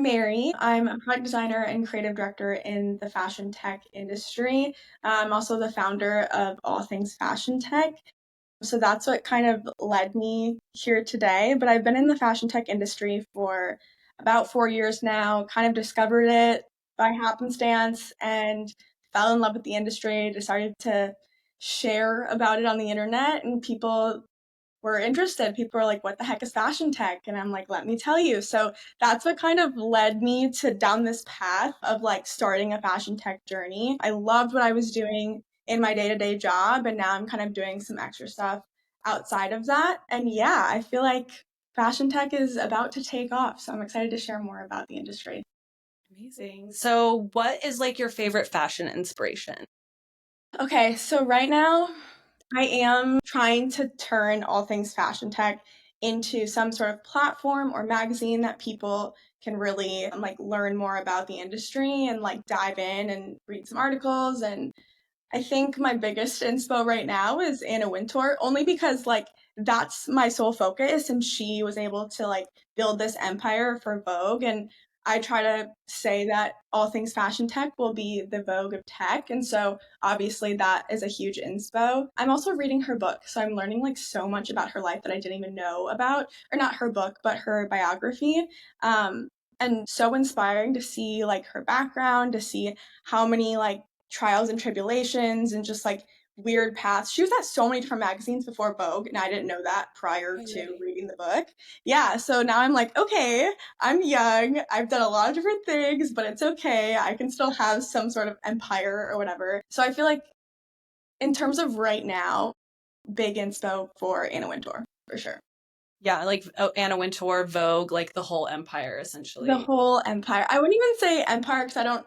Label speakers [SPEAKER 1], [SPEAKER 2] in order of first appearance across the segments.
[SPEAKER 1] Mary. I'm a product designer and creative director in the fashion tech industry. I'm also the founder of All Things Fashion Tech. So that's what kind of led me here today. But I've been in the fashion tech industry for about 4 years now, kind of discovered it by happenstance and fell in love with the industry, decided to share about it on the internet, and people were interested. People were like, what the heck is fashion tech? And I'm like, let me tell you. So that's what kind of led me to down this path of like starting a fashion tech journey. I loved what I was doing in my day-to-day job, and now I'm kind of doing some extra stuff outside of that. And yeah, I feel like fashion tech is about to take off. So I'm excited to share more about the industry.
[SPEAKER 2] Amazing. So, what is like your favorite fashion inspiration?
[SPEAKER 1] Okay, so right now I am trying to turn all things fashion tech into some sort of platform or magazine that people can really like learn more about the industry and like dive in and read some articles. And I think my biggest inspo right now is Anna Wintour, only because like that's my sole focus, and she was able to like build this empire for Vogue. And I try to say that all things fashion tech will be the Vogue of tech. And so obviously that is a huge inspo. I'm also reading her book, so I'm learning like so much about her life that I didn't even know about, or not her book, but her biography. And so inspiring to see like her background, to see how many like trials and tribulations and just like weird paths. She was at so many different magazines before Vogue, and I didn't know that prior to
[SPEAKER 2] Really?
[SPEAKER 1] reading the book. Yeah, so now I'm like, okay, I'm young. I've done a lot of different things, but it's okay. I can still have some sort of empire or whatever. So I feel like in terms of right now, big inspo for Anna Wintour for sure.
[SPEAKER 2] Yeah, like Anna Wintour, Vogue, like the whole empire
[SPEAKER 1] The
[SPEAKER 2] essentially.
[SPEAKER 1] whole empire. I wouldn't even say empire because I don't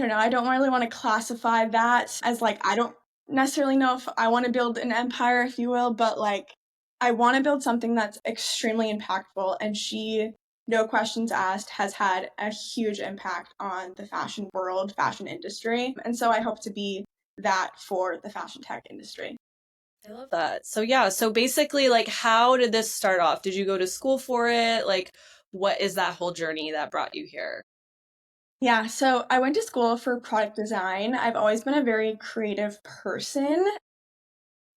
[SPEAKER 1] know. I don't really want to classify that as like, I don't necessarily know if I want to build an empire, if you will, but like, I want to build something that's extremely impactful. And she, no questions asked, has had a huge impact on the fashion world, fashion industry. And so I hope to be that for the fashion tech industry.
[SPEAKER 2] I love that. So yeah, so basically like how did this start off? Did you go to school for it? Like what is that whole journey that brought you here?
[SPEAKER 1] Yeah, so I went to school for product design. I've always been a very creative person,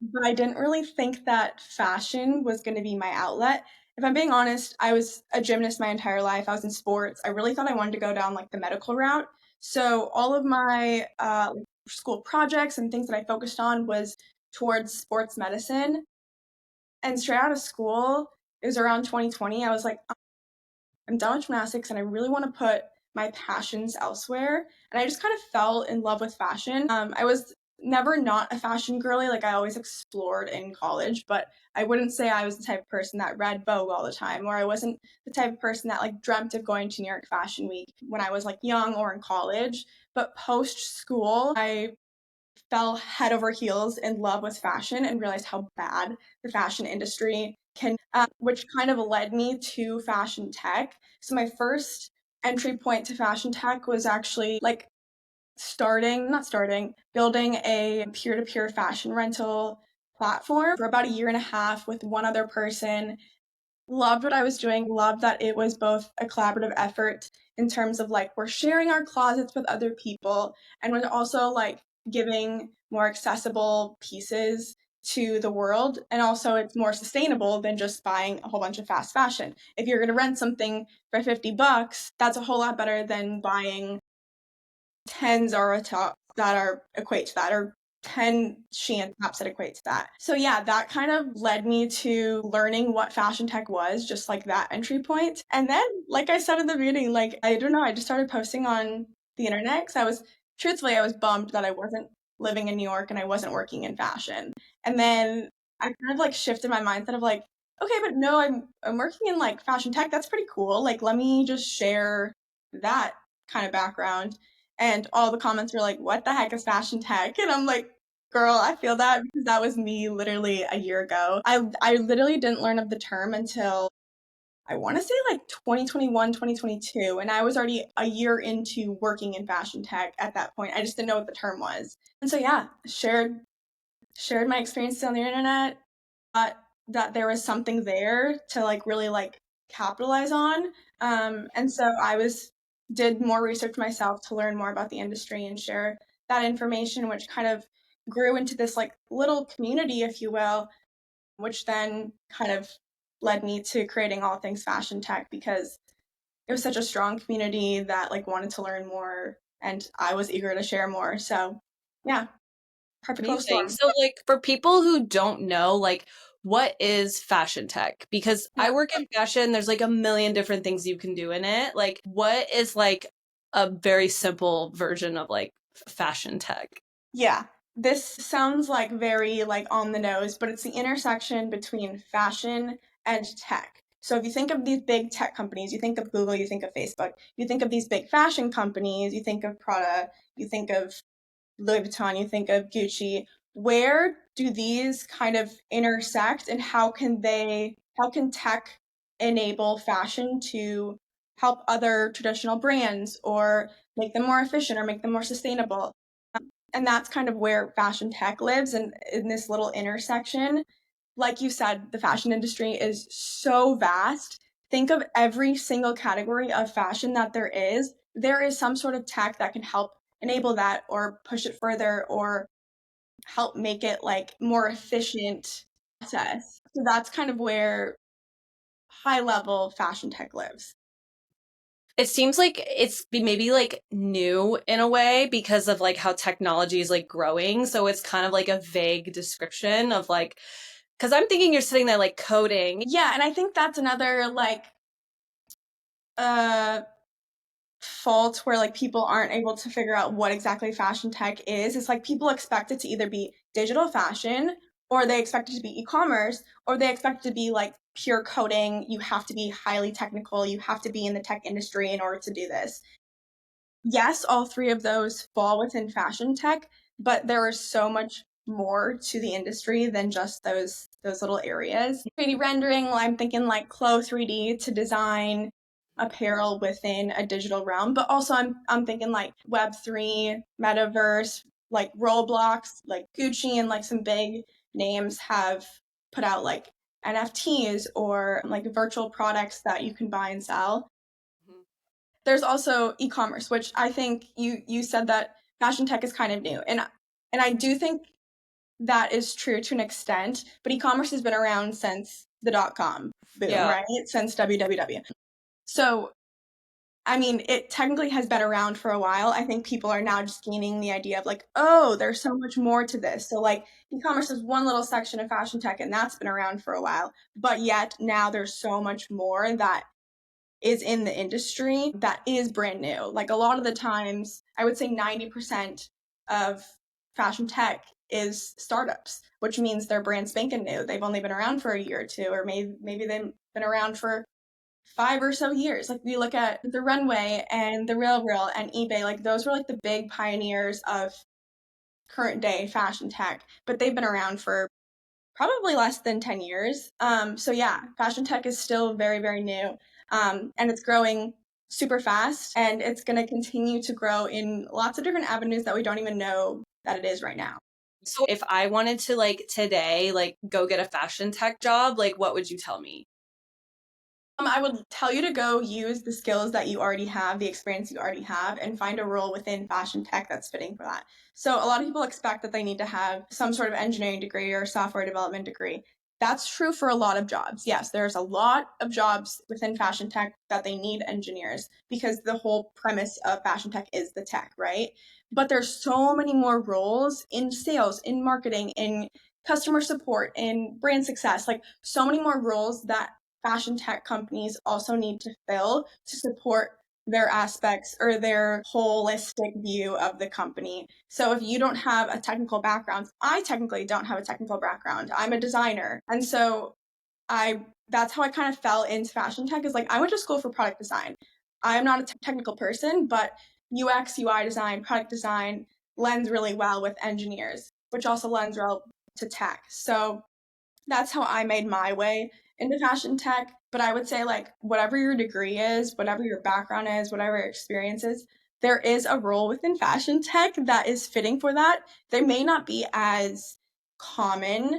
[SPEAKER 1] but I didn't really think that fashion was going to be my outlet. If I'm being honest, I was a gymnast my entire life. I was in sports. I really thought I wanted to go down like the medical route. So all of my school projects and things that I focused on was towards sports medicine. And straight out of school, it was around 2020. I was like, I'm done with gymnastics and I really want to put my passions elsewhere. And I just kind of fell in love with fashion. I was never not a fashion girly. Like I always explored in college, but I wouldn't say I was the type of person that read Vogue all the time, or I wasn't the type of person that like dreamt of going to New York Fashion Week when I was like young or in college. But post school, I fell head over heels in love with fashion and realized how bad the fashion industry can, which kind of led me to fashion tech. So my first entry point to fashion tech was actually like not starting, building a peer-to-peer fashion rental platform for about a year and a half with one other person. Loved what I was doing, loved that it was both a collaborative effort in terms of like we're sharing our closets with other people, and we're also like giving more accessible pieces to the world. And also it's more sustainable than just buying a whole bunch of fast fashion. If you're going to rent something for $50, that's a whole lot better than buying 10 Zara tops that are equate to that, or 10 Shein tops that equate to that. So yeah, that kind of led me to learning what fashion tech was, just like that entry point. And then, like I said in the beginning, like I don't know, I just started posting on the internet because truthfully, I was bummed that I wasn't living in New York and I wasn't working in fashion. And then I kind of like shifted my mindset of like, okay, but no, I'm working in like fashion tech. That's pretty cool. Like, let me just share that kind of background. And all the comments were like, what the heck is fashion tech? And I'm like, girl, I feel that because that was me literally a year ago. I literally didn't learn of the term until I want to say like 2021, 2022. And I was already a year into working in fashion tech at that point. I just didn't know what the term was. And so yeah, shared my experiences on the internet, thought that there was something there to like really like capitalize on. And so I did more research myself to learn more about the industry and share that information, which kind of grew into this like little community, if you will, which then kind of led me to creating all things fashion tech because it was such a strong community that like wanted to learn more and I was eager to share more. So yeah, perfect little
[SPEAKER 2] Amazing.
[SPEAKER 1] storm.
[SPEAKER 2] So, like, for people who don't know, like, what is fashion tech? Because
[SPEAKER 1] Yeah.
[SPEAKER 2] I work in fashion, there's like a million different things you can do in it. Like, what is like a very simple version of like fashion tech?
[SPEAKER 1] Yeah. This sounds like very like on the nose, but it's the intersection between fashion and tech. So if you think of these big tech companies, you think of Google, you think of Facebook, you think of these big fashion companies, you think of Prada, you think of Louis Vuitton, you think of Gucci. Where do these kind of intersect and how can tech enable fashion to help other traditional brands or make them more efficient or make them more sustainable? And that's kind of where fashion tech lives and in this little intersection. Like you said, the fashion industry is so vast. Think of every single category of fashion that there is. There is some sort of tech that can help enable that or push it further or help make it like more efficient process. So that's kind of where high level fashion tech lives.
[SPEAKER 2] It seems like it's maybe like new in a way because of like how technology is like growing. So it's kind of like a vague description of like, because I'm thinking you're sitting there like coding.
[SPEAKER 1] Yeah, and I think that's another like uh fault where like people aren't able to figure out what exactly fashion tech is. It's like people expect it to either be digital fashion or they expect it to be e-commerce or they expect it to be like pure coding. You have to be highly technical. You have to be in the tech industry in order to do this. Yes, all three of those fall within fashion tech, but there is so much more to the industry than just those little areas. 3D rendering, I'm thinking like Clo 3D to design apparel within a digital realm, but also I'm thinking like Web3, metaverse, like Roblox, like Gucci and like some big names have put out like NFTs or like virtual products that you can buy and sell. There's also e-commerce, which I think you said that fashion tech is kind of new. And I do think that is true to an extent, but e-commerce has been around since the dot-com boom,
[SPEAKER 2] Yeah.
[SPEAKER 1] right? Since www. So, I mean, it technically has been around for a while. I think people are now just gaining the idea of like, oh, there's so much more to this. So like e-commerce is one little section of fashion tech and that's been around for a while. But yet now there's so much more that is in the industry that is brand new. Like a lot of the times, I would say 90% of fashion tech is startups, which means they're brand spanking new. They've only been around for a year or two, or maybe they've been around for 5 or so years. Like we look at the Runway and the Real Real and eBay, like those were like the big pioneers of current day fashion tech, but they've been around for probably less than 10 years. So yeah, fashion tech is still very, very new. And it's growing super fast and it's going to continue to grow in lots of different avenues that we don't even know that it is right now.
[SPEAKER 2] So if I wanted to like today, like go get a fashion tech job, like what would you tell me?
[SPEAKER 1] I would tell you to go use the skills that you already have, the experience you already have, and find a role within fashion tech that's fitting for that. So, a lot of people expect that they need to have some sort of engineering degree or software development degree. That's true for a lot of jobs. Yes, there's a lot of jobs within fashion tech that they need engineers because the whole premise of fashion tech is the tech, right? But there's so many more roles in sales, in marketing, in customer support, in brand success, like so many more roles that fashion tech companies also need to fill to support their aspects or their holistic view of the company. So if you don't have a technical background, I technically don't have a technical background. I'm a designer. And so I that's how I kind of fell into fashion tech is like I went to school for product design. I am not a technical person, but UX, UI design, product design lends really well with engineers, which also lends well to tech. So that's how I made my way into fashion tech. But I would say, like, whatever your degree is, whatever your background is, whatever your experience is, there is a role within fashion tech that is fitting for that. They may not be as common,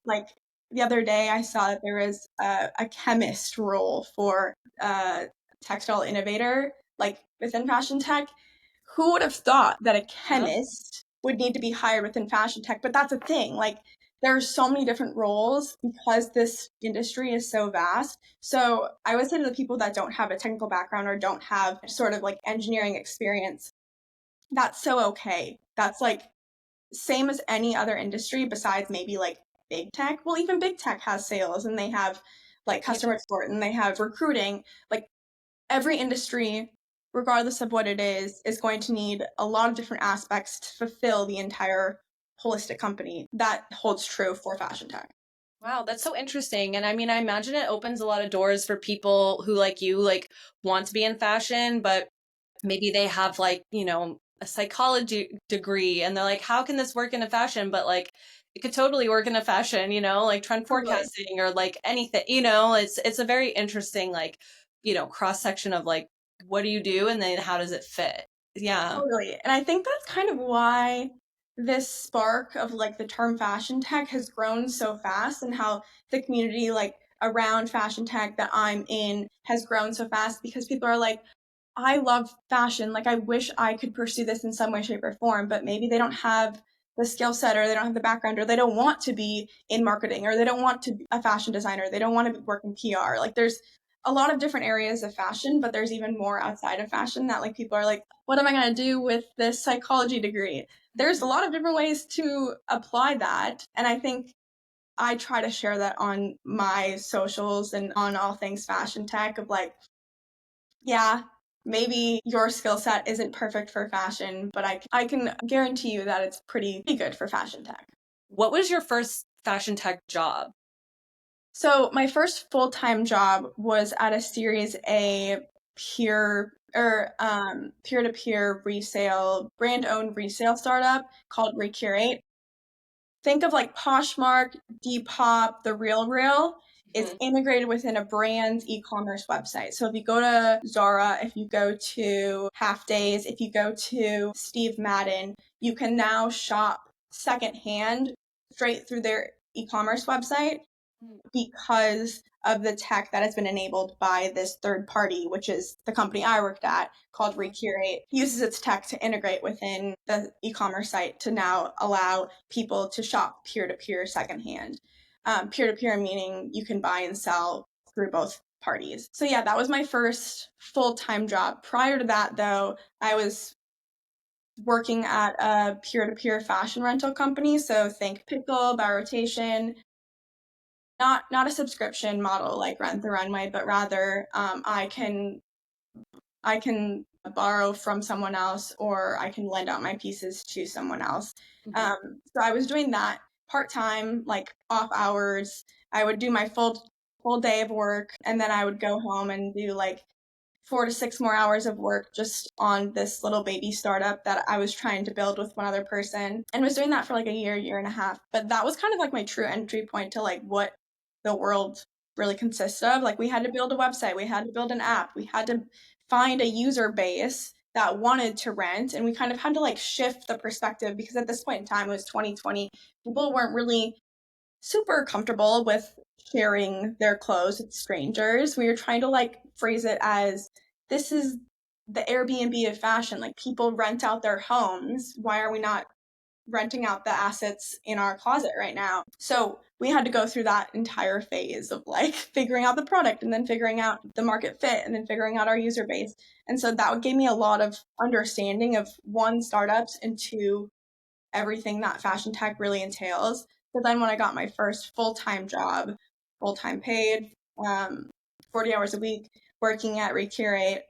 [SPEAKER 1] like, the other day I saw that there was a chemist role for textile innovator, like within fashion tech. Who would have thought that a
[SPEAKER 2] Yep.
[SPEAKER 1] chemist would need to be hired within fashion tech? But that's a thing. Like there are so many different roles because this industry is so vast. So I would say to the people that don't have a technical background or don't have sort of like engineering experience, that's so okay. That's like same as any other industry besides maybe like big tech. Well, even big tech has sales and they have like
[SPEAKER 2] Yep.
[SPEAKER 1] customer support and they have recruiting. Like every industry, regardless of what it is going to need a lot of different aspects to fulfill the entire holistic company. That holds true for fashion tech.
[SPEAKER 2] Wow, that's so interesting. And I mean, I imagine it opens a lot of doors for people who like you like want to be in fashion, but maybe they have like, a psychology degree and they're like, how can this work in a fashion? But like it could totally work in a fashion, like trend
[SPEAKER 1] Totally.
[SPEAKER 2] forecasting or like anything, it's a very interesting like, cross section of like what do you do and then how does it fit? Yeah.
[SPEAKER 1] Totally. And I think that's kind of why this spark of like the term fashion tech has grown so fast and how the community like around fashion tech that I'm in has grown so fast because people are like, I love fashion. Like I wish I could pursue this in some way, shape, or form, but maybe they don't have the skill set or they don't have the background or they don't want to be in marketing or they don't want to be a fashion designer. They don't want to work in PR. Like there's a lot of different areas of fashion, but there's even more outside of fashion that like people are like, what am I going to do with this psychology degree? There's a lot of different ways to apply that. And I think I try to share that on my socials and on all things fashion tech of like, yeah, maybe your skill set isn't perfect for fashion, but I can guarantee you that it's pretty good for fashion tech.
[SPEAKER 2] What was your first fashion tech job?
[SPEAKER 1] So my first full-time job was at a Series A peer-to-peer resale, brand-owned resale startup called Recurate. Think of like Poshmark, Depop, The Real Real. It's
[SPEAKER 2] Mhm.
[SPEAKER 1] integrated within a brand's e-commerce website. So if you go to Zara, if you go to Half Days, if you go to Steve Madden, you can now shop secondhand straight through their e-commerce website because of the tech that has been enabled by this third party, which is the company I worked at called Recurate, uses its tech to integrate within the e-commerce site to now allow people to shop peer-to-peer secondhand. Peer-to-peer meaning you can buy and sell through both parties. So yeah, that was my first full-time job. Prior to that, though, I was working at a peer-to-peer fashion rental company. So think Pickle, by rotation, not a subscription model like Rent the Runway, but rather I can borrow from someone else or I can lend out my pieces to someone else.
[SPEAKER 2] Mhm.
[SPEAKER 1] So I was doing that part time, like off hours. I would do my full day of work and then I would go home and do like 4 to 6 more hours of work just on this little baby startup that I was trying to build with one other person and was doing that for like a year and a half. But that was kind of like my true entry point to like what the world really consists of. Like we had to build a website, we had to build an app, we had to find a user base that wanted to rent and we kind of had to like shift the perspective because at this point in time it was 2020. People weren't really super comfortable with sharing their clothes with strangers. We were trying to like phrase it as this is the Airbnb of fashion. Like people rent out their homes. Why are we not renting out the assets in our closet right now? So we had to go through that entire phase of like figuring out the product and then figuring out the market fit and then figuring out our user base. And so that gave me a lot of understanding of one, startups, and two, everything that fashion tech really entails. But then when I got my first full time job, full time paid, 40 hours a week, working at Recurate,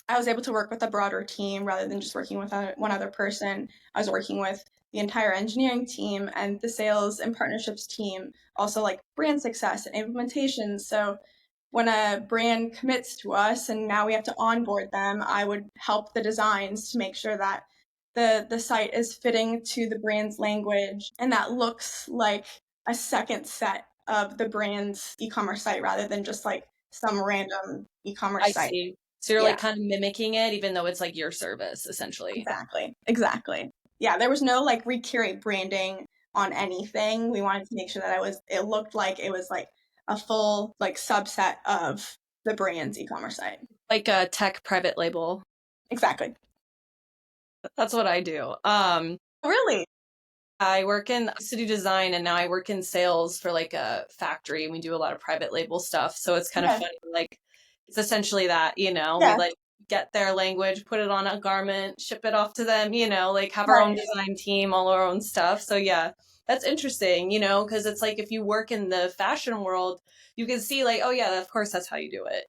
[SPEAKER 1] I was able to work with a broader team rather than just working with one other person. I was working with the entire engineering team and the sales and partnerships team, also like brand success and implementation. So when a brand commits to us and now we have to onboard them, I would help the designs to make sure that the site is fitting to the brand's language and that looks like a second set of the brand's e-commerce site rather than just like some random
[SPEAKER 2] I
[SPEAKER 1] e-commerce site.
[SPEAKER 2] see. So you're
[SPEAKER 1] Yeah,
[SPEAKER 2] like kind of mimicking it, even though it's like your service, essentially.
[SPEAKER 1] exactly. Exactly. Yeah, there was no like Recurate branding on anything. We wanted to make sure that it looked like it was like a full like subset of the brand's e-commerce site.
[SPEAKER 2] Like a tech private label.
[SPEAKER 1] Exactly.
[SPEAKER 2] That's what I do.
[SPEAKER 1] Really?
[SPEAKER 2] I used to do design and now I work in sales for like a factory and we do a lot of private label stuff. So it's kind of
[SPEAKER 1] Okay.
[SPEAKER 2] funny. Like it's essentially that, we
[SPEAKER 1] Yeah.
[SPEAKER 2] like get their language, put it on a garment, ship it off to them, like have our own
[SPEAKER 1] Right.
[SPEAKER 2] design team, all our own stuff. So yeah, that's interesting, because it's like if you work in the fashion world, you can see like, oh yeah, of course that's how you do it,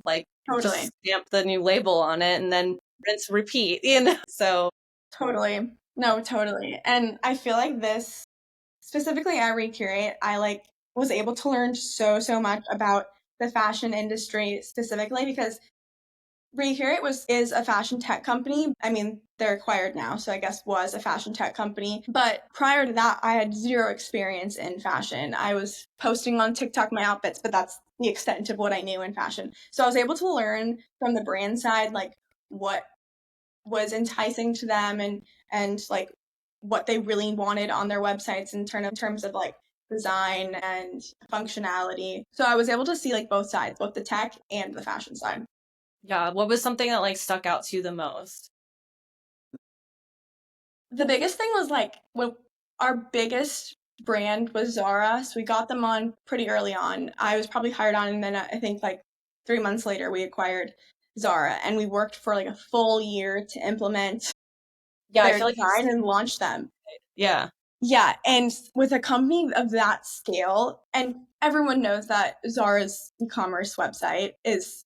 [SPEAKER 2] like
[SPEAKER 1] Totally.
[SPEAKER 2] just stamp the new label on it and then rinse, repeat. So
[SPEAKER 1] Totally. No, totally. And I feel like this specifically at Recurate, I like was able to learn so much about the fashion industry specifically because Recurate is a fashion tech company. I mean, they're acquired now, so I guess was a fashion tech company. But prior to that, I had zero experience in fashion. I was posting on TikTok my outfits, but that's the extent of what I knew in fashion. So I was able to learn from the brand side, like what was enticing to them and like what they really wanted on their websites in terms of like design and functionality. So I was able to see like both sides, both the tech and the fashion side.
[SPEAKER 2] yeah, what was something that like stuck out to you the most?
[SPEAKER 1] The biggest thing was like when our biggest brand was Zara, so we got them on pretty early on. I was probably hired on, and then I think like 3 months later we acquired Zara, and we worked for like a full year to implement
[SPEAKER 2] Yeah, I
[SPEAKER 1] their
[SPEAKER 2] feel like
[SPEAKER 1] design and launch them.
[SPEAKER 2] yeah.
[SPEAKER 1] Yeah, and with a company of that scale, and everyone knows that Zara's e-commerce website is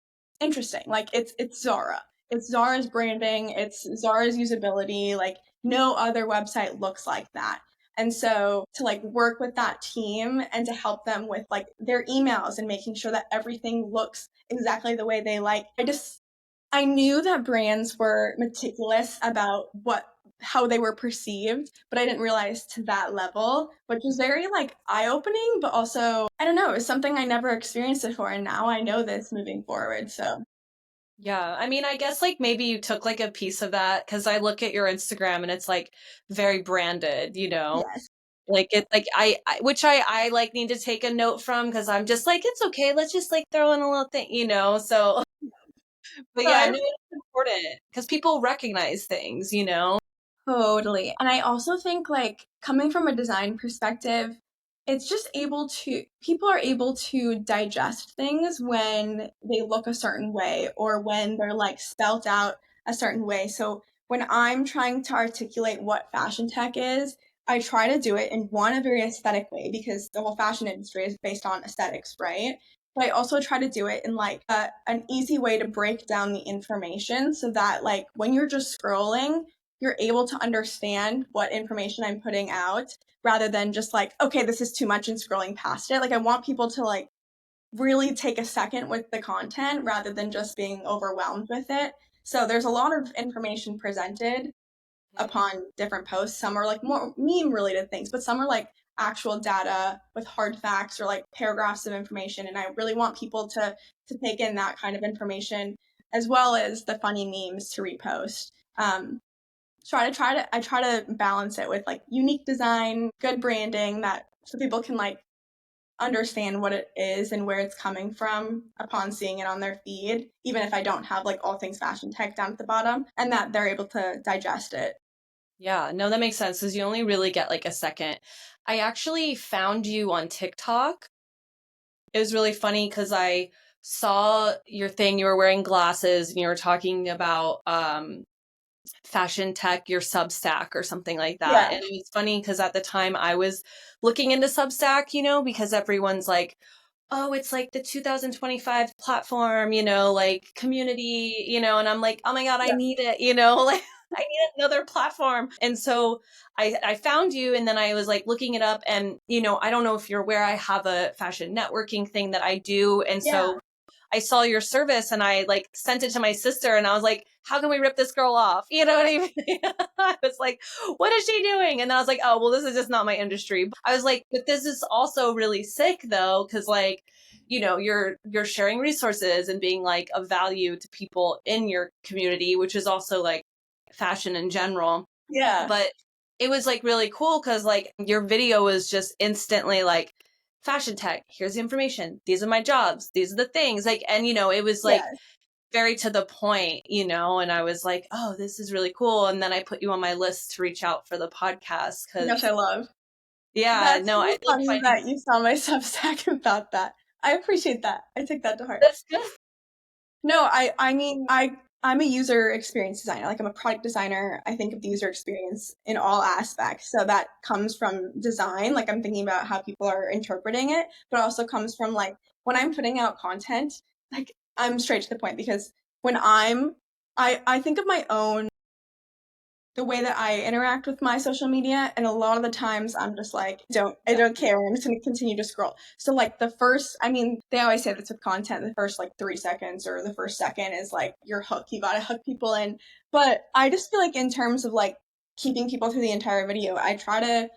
[SPEAKER 1] interesting. Like it's Zara. It's Zara's branding, it's Zara's usability, like no other website looks like that. And so to like work with that team and to help them with like their emails and making sure that everything looks exactly the way they like. I knew that brands were meticulous about how they were perceived, but I didn't realize to that level, which was very like eye-opening, but also I don't know, it's something I never experienced before and now I know this moving forward. So,
[SPEAKER 2] Yeah. I mean, I guess like maybe you took like a piece of that because I look at your Instagram and it's like very branded.
[SPEAKER 1] yes.
[SPEAKER 2] Like it like which I like need to take a note from because I'm just like it's okay, let's just like throw in a little thing. So but
[SPEAKER 1] So
[SPEAKER 2] yeah,
[SPEAKER 1] I
[SPEAKER 2] no, it's important because people recognize things.
[SPEAKER 1] Totally. And I also think like coming from a design perspective, it's just people are able to digest things when they look a certain way or when they're like spelt out a certain way. So when I'm trying to articulate what fashion tech is, I try to do it in a very aesthetic way because the whole fashion industry is based on aesthetics, right? But I also try to do it in like an easy way to break down the information so that like when you're just scrolling, you're able to understand what information I'm putting out rather than just like, okay, this is too much and scrolling past it. Like I want people to like really take a second with the content rather than just being overwhelmed with it. So there's a lot of information presented upon different posts. Some are like more meme related things, but some are like actual data with hard facts or like paragraphs of information. And I really want people to take in that kind of information as well as the funny memes to repost. So I try to balance it with like unique design, good branding that so people can like understand what it is and where it's coming from upon seeing it on their feed, even if I don't have like all things fashion tech down at the bottom, and that they're able to digest it.
[SPEAKER 2] Yeah, no, that makes sense because you only really get like a second. I actually found you on TikTok. It was really funny because I saw your thing. You were wearing glasses and you were talking about fashion tech, your Substack or something like that.
[SPEAKER 1] Yeah.
[SPEAKER 2] And it was funny because at the time I was looking into Substack, because everyone's like, oh, it's like the 2025 platform, like community, and I'm like, oh my God, I
[SPEAKER 1] Yeah.
[SPEAKER 2] need it, like I need another platform. And so I found you and then I was like looking it up and, I don't know if you're aware, I have a fashion networking thing that I do. And
[SPEAKER 1] Yeah.
[SPEAKER 2] so I saw your service and I like sent it to my sister and I was like, how can we rip this girl off? You know what I mean? I was like, what is she doing? And I was like, oh, well, this is just not my industry. I was like, but this is also really sick though, because like, you're sharing resources and being like of value to people in your community, which is also like fashion in general.
[SPEAKER 1] Yeah.
[SPEAKER 2] But it was like really cool because like your video was just instantly like fashion tech, here's the information, these are my jobs, these are the things, like, and it was like
[SPEAKER 1] Yes.
[SPEAKER 2] very to the point, and I was like, oh, this is really cool. And then I put you on my list to reach out for the podcast
[SPEAKER 1] Gosh,
[SPEAKER 2] because
[SPEAKER 1] I love.
[SPEAKER 2] yeah,
[SPEAKER 1] That's
[SPEAKER 2] no, I
[SPEAKER 1] so
[SPEAKER 2] love
[SPEAKER 1] funny
[SPEAKER 2] finding
[SPEAKER 1] that you saw my Substack about that. I appreciate that. I take that to heart.
[SPEAKER 2] that's good.
[SPEAKER 1] No, I mean, I'm a user experience designer. Like I'm a product designer. I think of the user experience in all aspects. So that comes from design, like I'm thinking about how people are interpreting it, but also comes from like when I'm putting out content, like I'm straight to the point because when I think of my own the way that I interact with my social media, and a lot of the times I'm just like, I
[SPEAKER 2] Yeah.
[SPEAKER 1] don't care. I'm just gonna continue to scroll. So like I mean, they always say this with content, the first like 3 seconds or the first second is like your hook. You gotta hook people in. But I just feel like in terms of like keeping people through the entire video, I try to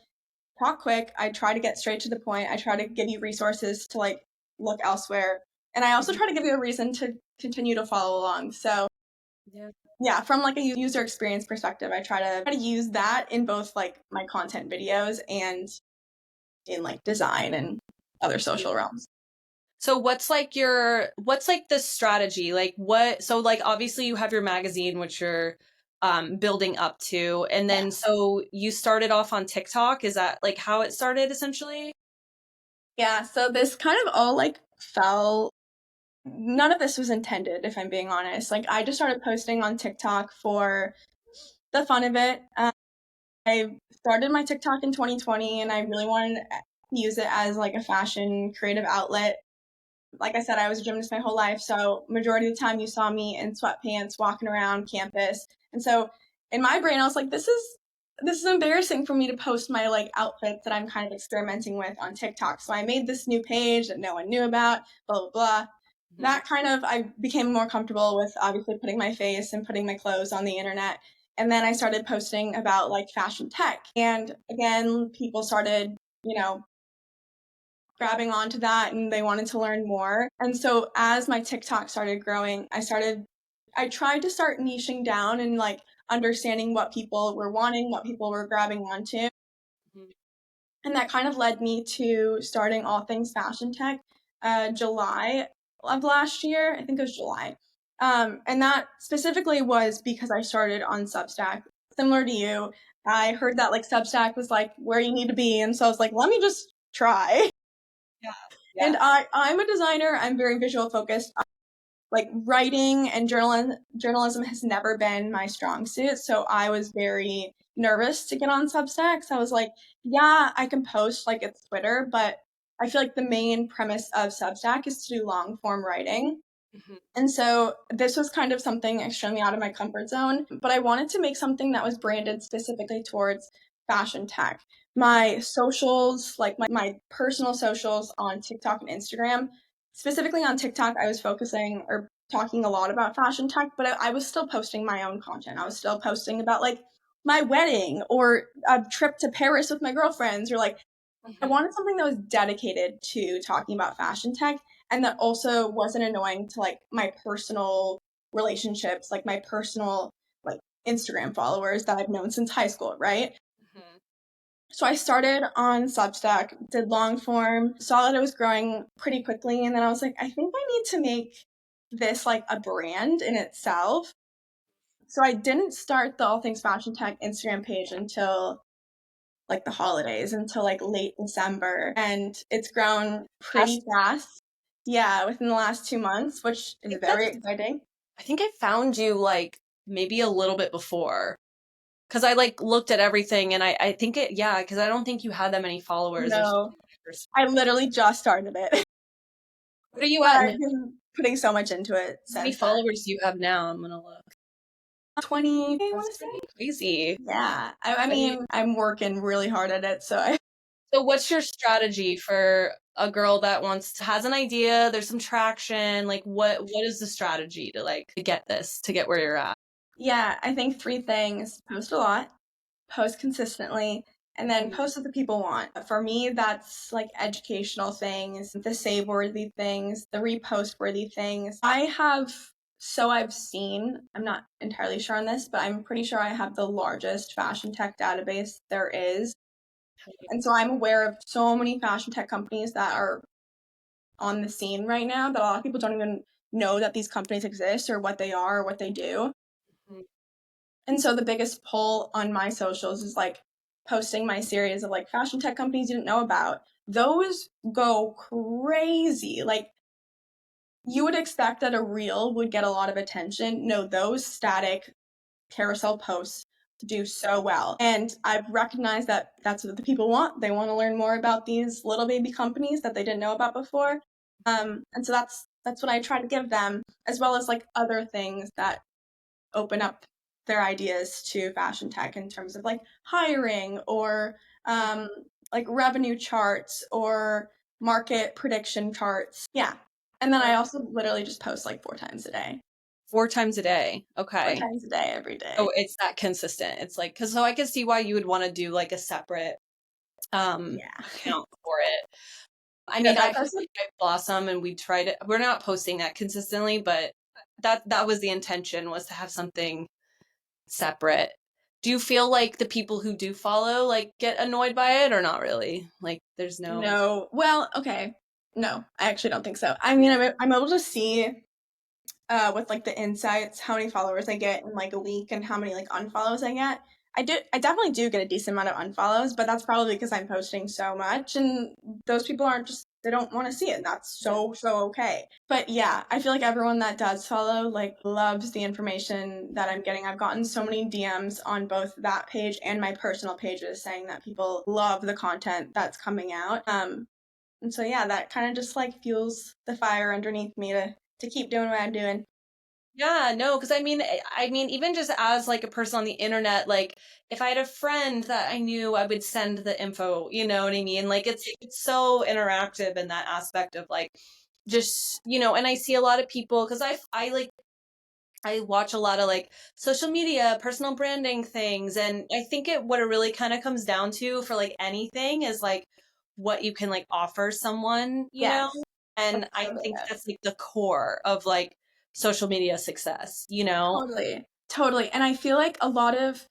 [SPEAKER 1] talk quick. I try to get straight to the point. I try to give you resources to like look elsewhere. And I also
[SPEAKER 2] Mhm.
[SPEAKER 1] try to give you a reason to continue to follow along. So
[SPEAKER 2] Yeah.
[SPEAKER 1] yeah, from like a user experience perspective, I try to use that in both like my content videos and in like design and other social realms.
[SPEAKER 2] So what's like the strategy? Like so like obviously you have your magazine which you're building up to, and
[SPEAKER 1] Yeah.
[SPEAKER 2] then so you started off on TikTok. Is that like how it started essentially?
[SPEAKER 1] Yeah, so this kind of all like fell none of this was intended if I'm being honest. Like I just started posting on TikTok for the fun of it. I started my TikTok in 2020 and I really wanted to use it as like a fashion creative outlet. Like I said, I was a gymnast my whole life, so majority of the time you saw me in sweatpants walking around campus. And so in my brain, I was like, this is embarrassing for me to post my like outfits that I'm kind of experimenting with on TikTok. So I made this new page that no one knew about, blah blah blah.
[SPEAKER 2] Mhm.
[SPEAKER 1] That kind of I became more comfortable with obviously putting my face and putting my clothes on the internet. And then I started posting about like fashion tech. And again, people started, you know, grabbing onto that and they wanted to learn more. And so as my TikTok started growing, I tried to start niching down and like understanding what people were wanting, what people were grabbing onto.
[SPEAKER 2] Mhm.
[SPEAKER 1] And that kind of led me to starting All Things Fashion Tech July of last year. I think it was July. And that specifically was because I started on Substack. Similar to you, I heard that like Substack was like where you need to be. And so I was like, let me just try.
[SPEAKER 2] Yeah.
[SPEAKER 1] And
[SPEAKER 2] Yeah.
[SPEAKER 1] I'm a designer. I'm very visual focused. Like writing and journalism has never been my strong suit. So I was very nervous to get on Substack. So I was like, yeah, I can post like it's Twitter, but I feel like the main premise of Substack is to do long form writing.
[SPEAKER 2] Mhm.
[SPEAKER 1] And so this was kind of something extremely out of my comfort zone, but I wanted to make something that was branded specifically towards fashion tech. My socials, like my personal socials on TikTok and Instagram, specifically on TikTok, I was focusing or talking a lot about fashion tech, but I was still posting my own content. I was still posting about like my wedding or a trip to Paris with my girlfriends or like I
[SPEAKER 2] Mhm.
[SPEAKER 1] wanted something that was dedicated to talking about fashion tech and that also wasn't annoying to like my personal relationships, like my personal like Instagram followers that I've known since high school, right?
[SPEAKER 2] Mhm.
[SPEAKER 1] So I started on Substack, did long form, saw that it was growing pretty quickly, and then I was like, I think I need to make this like a brand in itself. So I didn't start the All Things Fashion Tech Instagram page until like the holidays until like late December. And it's grown pretty
[SPEAKER 2] Past,
[SPEAKER 1] fast. Yeah, within the last 2 months, which
[SPEAKER 2] I
[SPEAKER 1] is
[SPEAKER 2] think
[SPEAKER 1] very exciting.
[SPEAKER 2] I found you like maybe a little bit before. Because I like looked at everything and I think yeah, because I don't think you had that many followers or
[SPEAKER 1] No,
[SPEAKER 2] something when I first
[SPEAKER 1] I
[SPEAKER 2] found you.
[SPEAKER 1] literally just started it,
[SPEAKER 2] What are you
[SPEAKER 1] but
[SPEAKER 2] at now?
[SPEAKER 1] I've been putting so much into it
[SPEAKER 2] How many
[SPEAKER 1] since then.
[SPEAKER 2] followers do you have now? I'm gonna look.
[SPEAKER 1] 20, I want
[SPEAKER 2] That's
[SPEAKER 1] to say.
[SPEAKER 2] pretty crazy.
[SPEAKER 1] Yeah, I
[SPEAKER 2] But you,
[SPEAKER 1] mean, I'm working really hard at it, so I.
[SPEAKER 2] so what's your strategy for a girl that has an idea, there's some traction, like what is the strategy to like to get this, to get where you're at?
[SPEAKER 1] Yeah, I think three things: post a lot, post consistently, and then
[SPEAKER 2] Mhm.
[SPEAKER 1] post what the people want. For me, that's like educational things, the save worthy things, the repost worthy things. I have So I've seen, I'm not entirely sure on this, but I'm pretty sure I have the largest fashion tech database there is. And so I'm aware of so many fashion tech companies that are on the scene right now that a lot of people don't even know that these companies exist or what they are or what they do.
[SPEAKER 2] Mhm.
[SPEAKER 1] And so the biggest pull on my socials is like posting my series of like fashion tech companies you didn't know about. Those go crazy. Like you would expect that a reel would get a lot of attention. No, those static carousel posts do so well. And I've recognized that that's what the people want. They want to learn more about these little baby companies that they didn't know about before. And so that's what I try to give them, as well as like other things that open up their ideas to fashion tech in terms of like hiring or um, like revenue charts or market prediction charts. Yeah. And then I also literally just post like 4 times a day.
[SPEAKER 2] 4 times a day.
[SPEAKER 1] Four
[SPEAKER 2] Okay.
[SPEAKER 1] times a day, every
[SPEAKER 2] So
[SPEAKER 1] day.
[SPEAKER 2] it's that consistent. It's like, cause so I can see why you would want to do like a separate
[SPEAKER 1] Yeah.
[SPEAKER 2] account for it. I
[SPEAKER 1] Yeah,
[SPEAKER 2] mean, I
[SPEAKER 1] that
[SPEAKER 2] feel
[SPEAKER 1] doesn't.
[SPEAKER 2] like I Blossom and we tried it. We're not posting that consistently, but that was the intention, was to have something separate. Do you feel like the people who do follow like get annoyed by it or not really? Like there's no.
[SPEAKER 1] No. Well, okay. No, I actually don't think so. I mean,
[SPEAKER 2] Yeah.
[SPEAKER 1] I'm able to see with like the insights how many followers I get in like a week and how many like unfollows I get. I definitely do get a decent amount of unfollows, but that's probably because I'm posting so much and those people aren't just they don't want to see it. And that's
[SPEAKER 2] Yeah.
[SPEAKER 1] so okay. But yeah, I feel like everyone that does follow like loves the information that I'm getting. I've gotten so many DMs on both that page and my personal pages saying that people love the content that's coming out. And so yeah, that kind of just like fuels the fire underneath me to keep doing what I'm doing.
[SPEAKER 2] Yeah, no, because I mean, even just as like a person on the internet, like if I had a friend that I knew, I would send the info. You know what I mean? Like it's so interactive in that aspect of like just and I see a lot of people because I like I watch a lot of like social media, personal branding things, and I think what it really kind of comes down to for like anything is like what you can like offer someone,
[SPEAKER 1] Yes,
[SPEAKER 2] and
[SPEAKER 1] that's
[SPEAKER 2] I
[SPEAKER 1] totally
[SPEAKER 2] think
[SPEAKER 1] it.
[SPEAKER 2] that's like the core of like social media success.
[SPEAKER 1] Totally. Totally. And I feel like a lot of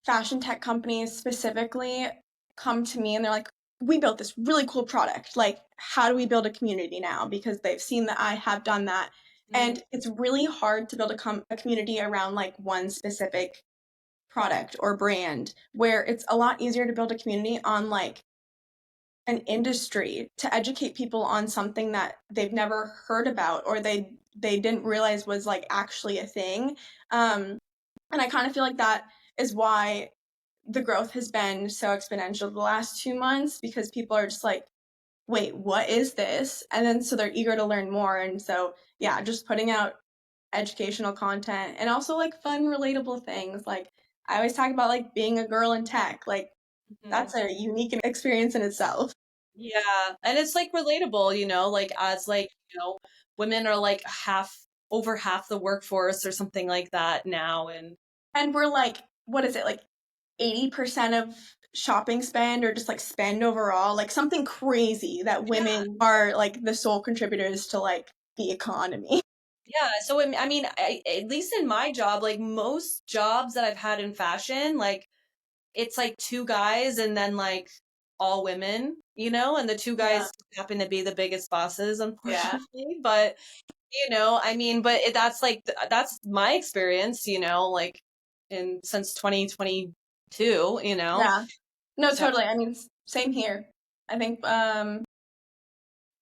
[SPEAKER 1] fashion tech companies specifically come to me and they're like, we built this really cool product. Like, how do we build a community now? Because they've seen that I have done that.
[SPEAKER 2] Mhm.
[SPEAKER 1] And it's really hard to build a community around like one specific product or brand, where it's a lot easier to build a community on like an industry to educate people on something that they've never heard about or they didn't realize was like actually a thing. And I kind of feel like that is why the growth has been so exponential the last 2 months because people are just like, wait, what is this? And then so they're eager to learn more. And so, yeah, just putting out educational content and also like fun, relatable things. Like I always talk about like being a girl in tech. Like
[SPEAKER 2] Mhm.
[SPEAKER 1] that's a unique experience in itself.
[SPEAKER 2] Yeah, and it's like relatable, like as like women are like over half the workforce or something like that now, and
[SPEAKER 1] And we're like, what is it, like 80% of shopping spend or just like spend overall? Like something crazy that
[SPEAKER 2] yeah.
[SPEAKER 1] women are like the sole contributors to like the economy.
[SPEAKER 2] Yeah, so I mean, at least in my job, like most jobs that I've had in fashion, like it's like two guys and then like all women, and the two
[SPEAKER 1] Yeah.
[SPEAKER 2] guys happen to be the biggest bosses,
[SPEAKER 1] Yeah.
[SPEAKER 2] unfortunately. But I mean, but that's like that's my experience, like in since 2022.
[SPEAKER 1] Yeah. No,
[SPEAKER 2] So
[SPEAKER 1] totally. I mean, same here. I think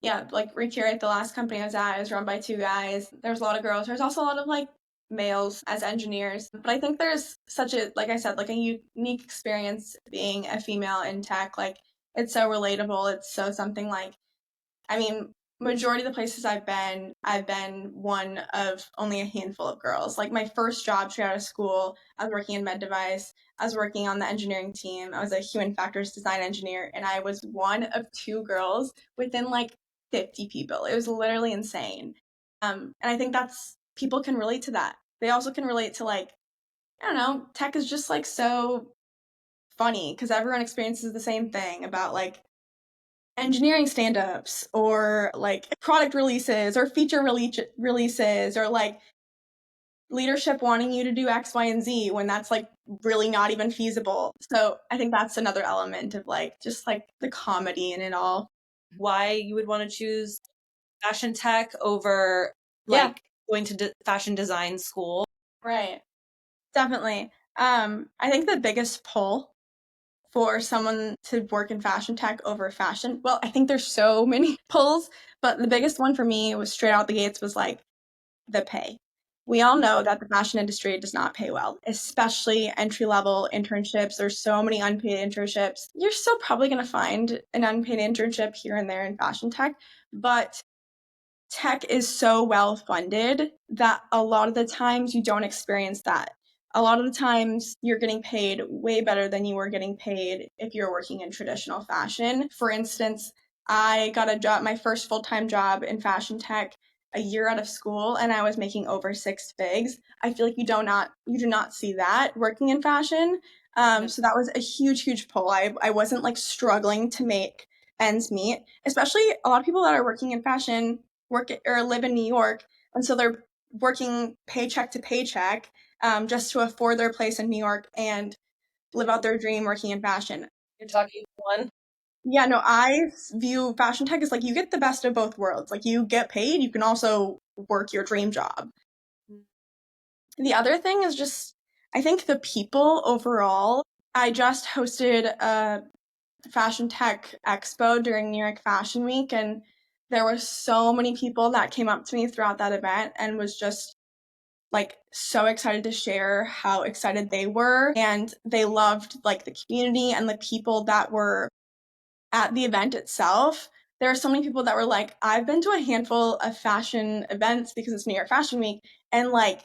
[SPEAKER 1] yeah, like Recurate, the last company I was at, is run by two guys. There's a lot of girls. There's also a lot of like males as engineers. But I think there's such a, like I said, like a unique experience being a female in tech. Like it's so relatable. It's so something like I mean, majority of the places I've been one of only a handful of girls. Like my first job straight out of school, I was working in med device. I was working on the engineering team. I was a human factors design engineer, and I was one of two girls within like 50 people. It was literally insane. And I think that's people can relate to that. They also can relate to like I don't know, tech is just like so funny because everyone experiences the same thing about like engineering stand-ups or like product releases or feature releases or like leadership wanting you to do X, Y, and Z when that's like really not even feasible. So I think that's another element of like just like the comedy in it all.
[SPEAKER 2] Why you would want to choose fashion tech over
[SPEAKER 1] Yeah,
[SPEAKER 2] like going to fashion design school?
[SPEAKER 1] right. Definitely. I think the biggest pull for someone to work in fashion tech over fashion, well, I think there's so many pulls, but the biggest one for me was straight out the gates was like the pay. We all know that the fashion industry does not pay well, especially entry level internships. There's so many unpaid internships. You're still probably going to find an unpaid internship here and there in fashion tech, but tech is so well funded that a lot of the times you don't experience that. A lot of the times you're getting paid way better than you were getting paid if you're working in traditional fashion. For instance, I got a job, my first full time job in fashion tech a year out of school, and I was making over six figs. I feel like you do not see that working in fashion.
[SPEAKER 2] Yeah.
[SPEAKER 1] So that was a huge pull. I wasn't like struggling to make ends meet, especially a lot of people that are working in fashion work or live in New York, and so they're working paycheck to paycheck just to afford their place in New York and live out their dream working in fashion.
[SPEAKER 2] You're talking one.
[SPEAKER 1] Yeah, no, I view fashion tech as like you get the best of both worlds. Like you get paid, you can also work your dream job. The other thing is just, I think the people overall. I just hosted a fashion tech expo during New York Fashion Week, and there were so many people that came up to me throughout that event and was just like so excited to share how excited they were, and they loved like the community and the people that were at the event itself. There are so many people that were like, I've been to a handful of fashion events because it's New York Fashion Week, and like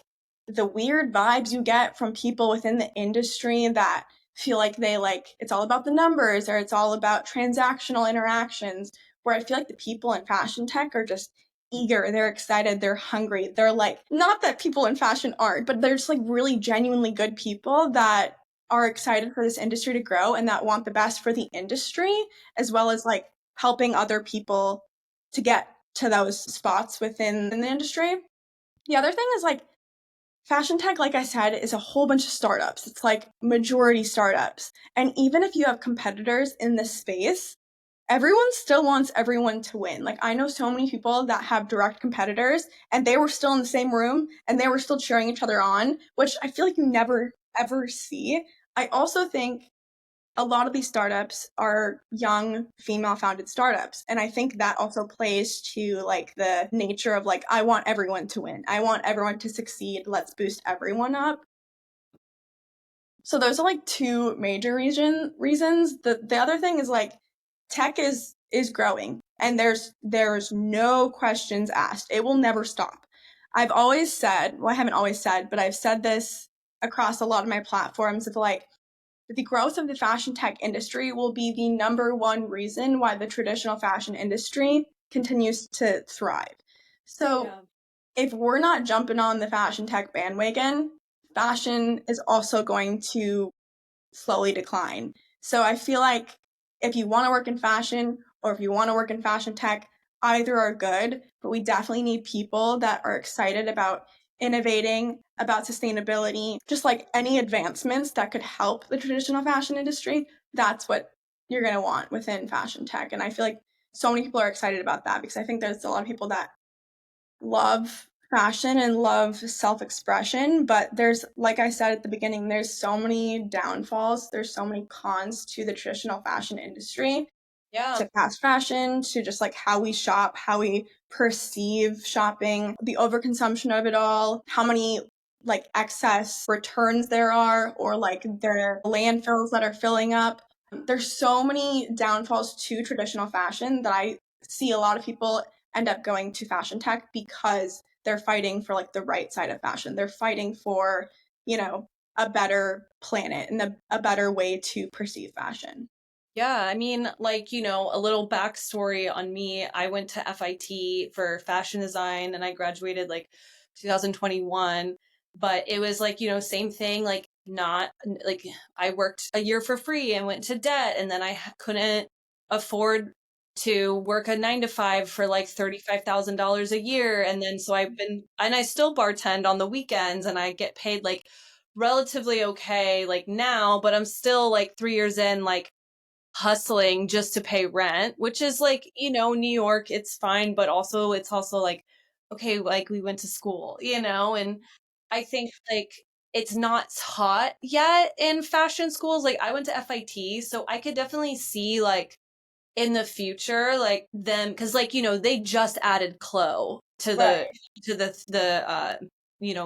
[SPEAKER 1] the weird vibes you get from people within the industry that feel like they like it's all about the numbers or it's all about transactional interactions, where I feel like the people in fashion tech are just eager, they're excited, they're hungry. They're like, not that people in fashion aren't, but they're just like really genuinely good people that are excited for this industry to grow and that want the best for the industry, as well as like helping other people to get to those spots within the industry. The other thing is like fashion tech, like I said, is a whole bunch of startups. It's like majority startups. And even if you have competitors in this space, everyone still wants everyone to win. Like I know so many people that have direct competitors and they were still in the same room and they were still cheering each other on, which I feel like you never ever see. I also think a lot of these startups are young female founded startups, and I think that also plays to like the nature of like I want everyone to win, I want everyone to succeed, let's boost everyone up. So those are like two major reasons. The other thing is like tech is growing, and there's no questions asked, it will never stop. I've always said, well, I haven't always said, but I've said this across a lot of my platforms of like the growth of the fashion tech industry will be the number one reason why the traditional fashion industry continues to thrive. So,
[SPEAKER 2] Yeah.
[SPEAKER 1] if we're not jumping on the fashion tech bandwagon, fashion is also going to slowly decline. So I feel like if you want to work in fashion or if you want to work in fashion tech, either are good, but we definitely need people that are excited about innovating, about sustainability, just like any advancements that could help the traditional fashion industry. That's what you're going to want within fashion tech. And I feel like so many people are excited about that because I think there's a lot of people that love fashion and love self-expression, but there's, like I said at the beginning, there's so many downfalls, there's so many cons to the traditional fashion industry,
[SPEAKER 2] Yeah.
[SPEAKER 1] to fast fashion, to just like how we shop, how we perceive shopping, the overconsumption of it all, how many like excess returns there are, or like there are landfills that are filling up. There's so many downfalls to traditional fashion that I see a lot of people end up going to fashion tech because they're fighting for like the right side of fashion. They're fighting for, you know, a better planet and a better way to perceive fashion.
[SPEAKER 2] Yeah, I mean, like, a little backstory on me. I went to FIT for fashion design and I graduated like 2021. But it was like, same thing, like, not like I worked a year for free and went to debt, and then I couldn't afford to work a 9 to 5 for like $35,000 a year. And then so and I still bartend on the weekends and I get paid like relatively okay, like now, but I'm still like 3 years in, like hustling just to pay rent, which is like, New York, it's fine, but also it's also like, okay, like we went to school, and I think like it's not taught yet in fashion schools. Like I went to FIT, so I could definitely see like in the future, like them, because like they just added Clo to the
[SPEAKER 1] Right.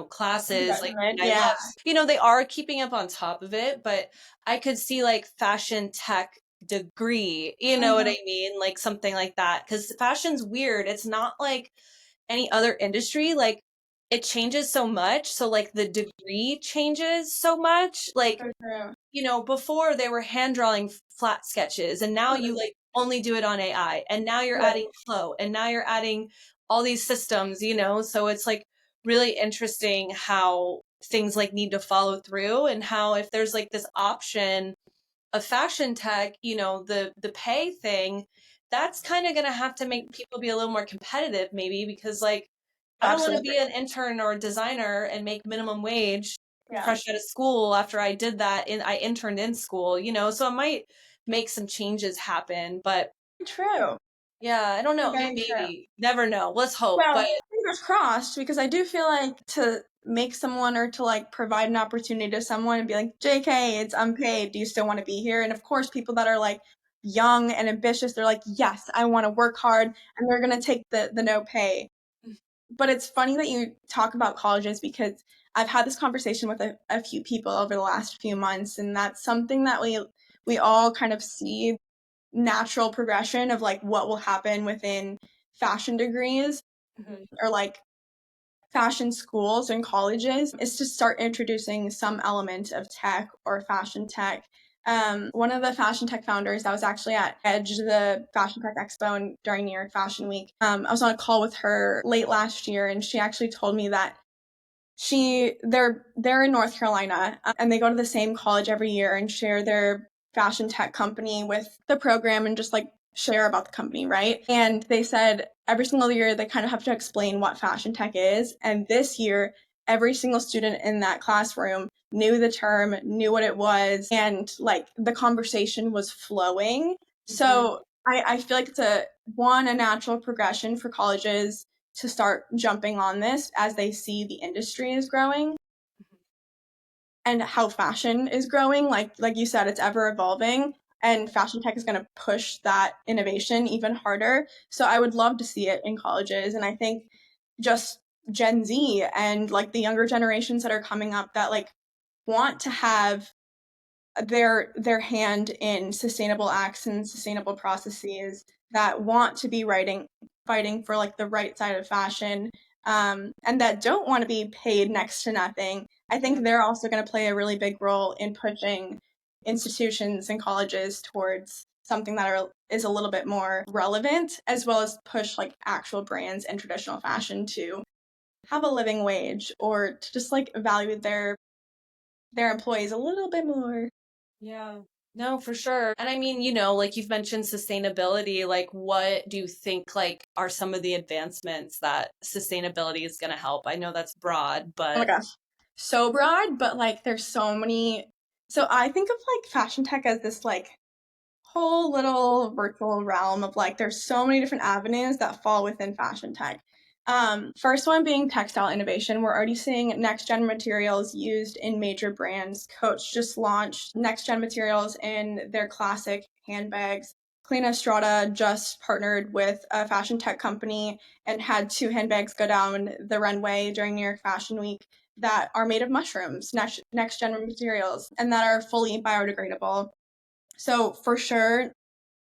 [SPEAKER 2] classes, like
[SPEAKER 1] Judgment.
[SPEAKER 2] I
[SPEAKER 1] Yeah.
[SPEAKER 2] love, they are keeping up on top of it, but I could see like fashion tech degree, you know what
[SPEAKER 1] Mhm.
[SPEAKER 2] I mean, like something like that, because fashion's weird. It's not like any other industry, like it changes so much, so like the degree changes so much, like
[SPEAKER 1] So true.
[SPEAKER 2] before they were hand drawing flat sketches, and now you
[SPEAKER 1] Mhm.
[SPEAKER 2] like only do it on AI, and now you're
[SPEAKER 1] Right.
[SPEAKER 2] adding flow, and now you're adding all these systems, so it's like really interesting how things like need to follow through, and how if there's like this option of fashion tech, the pay thing, that's kind of going to have to make people be a little more competitive maybe, because like I don't want to
[SPEAKER 1] Absolutely.
[SPEAKER 2] be an intern or a designer and make minimum wage
[SPEAKER 1] Yeah.
[SPEAKER 2] fresh out of school after I did that and I interned in school, so I might make some changes happen, but
[SPEAKER 1] True.
[SPEAKER 2] yeah, I don't know,
[SPEAKER 1] Very true.
[SPEAKER 2] maybe, never know, let's hope, but
[SPEAKER 1] Well, fingers crossed, because I do feel like to make someone or to like provide an opportunity to someone and be like, JK, it's unpaid. Do you still want to be here? And of course, people that are like young and ambitious, they're like, yes, I want to work hard, and they're going to take the no pay. But it's funny that you talk about colleges, because I've had this conversation with a few people over the last few months, and that's something that we all kind of see natural progression of like what will happen within fashion degrees
[SPEAKER 2] Mhm.
[SPEAKER 1] or like fashion schools and colleges is to start introducing some element of tech or fashion tech. One of the fashion tech founders that was actually at Edge, the Fashion Tech Expo, and during New York Fashion Week, I was on a call with her late last year, and she actually told me that they're in North Carolina, and they go to the same college every year and share their fashion tech company with the program and just like share about the company, right? And they said every single year they kind of have to explain what fashion tech is. And this year, every single student in that classroom knew the term, knew what it was, and like the conversation was flowing.
[SPEAKER 2] Mhm.
[SPEAKER 1] So I feel like it's a natural progression for colleges to start jumping on this as they see the industry is growing and how fashion is growing. Like you said, it's ever evolving, and fashion tech is going to push that innovation even harder. So I would love to see it in colleges, and I think just Gen Z and like the younger generations that are coming up that like want to have their hand in sustainable acts and sustainable processes, that want to be fighting for like the right side of fashion, and that don't want to be paid next to nothing. I think
[SPEAKER 2] Yeah.
[SPEAKER 1] they're also going to play a really big role in pushing institutions and colleges towards something is a little bit more relevant, as well as push like actual brands and traditional fashion to have a living wage or to just like value their employees a little bit more.
[SPEAKER 2] Yeah. No, for sure. And I mean, like you've mentioned sustainability, like what do you think like are some of the advancements that sustainability is going to help? I know that's broad,
[SPEAKER 1] Oh my
[SPEAKER 2] but
[SPEAKER 1] gosh, so broad, but like there's so many. So I think of like fashion tech as this like whole little virtual realm of like there's so many different avenues that fall within fashion tech. First one being textile innovation. We're already seeing next gen materials used in major brands. Coach just launched next gen materials in their classic handbags. Clean Strada just partnered with a fashion tech company and had two handbags go down the runway during New York Fashion Week that are made of mushrooms, next gen materials, and that are fully biodegradable. So for sure,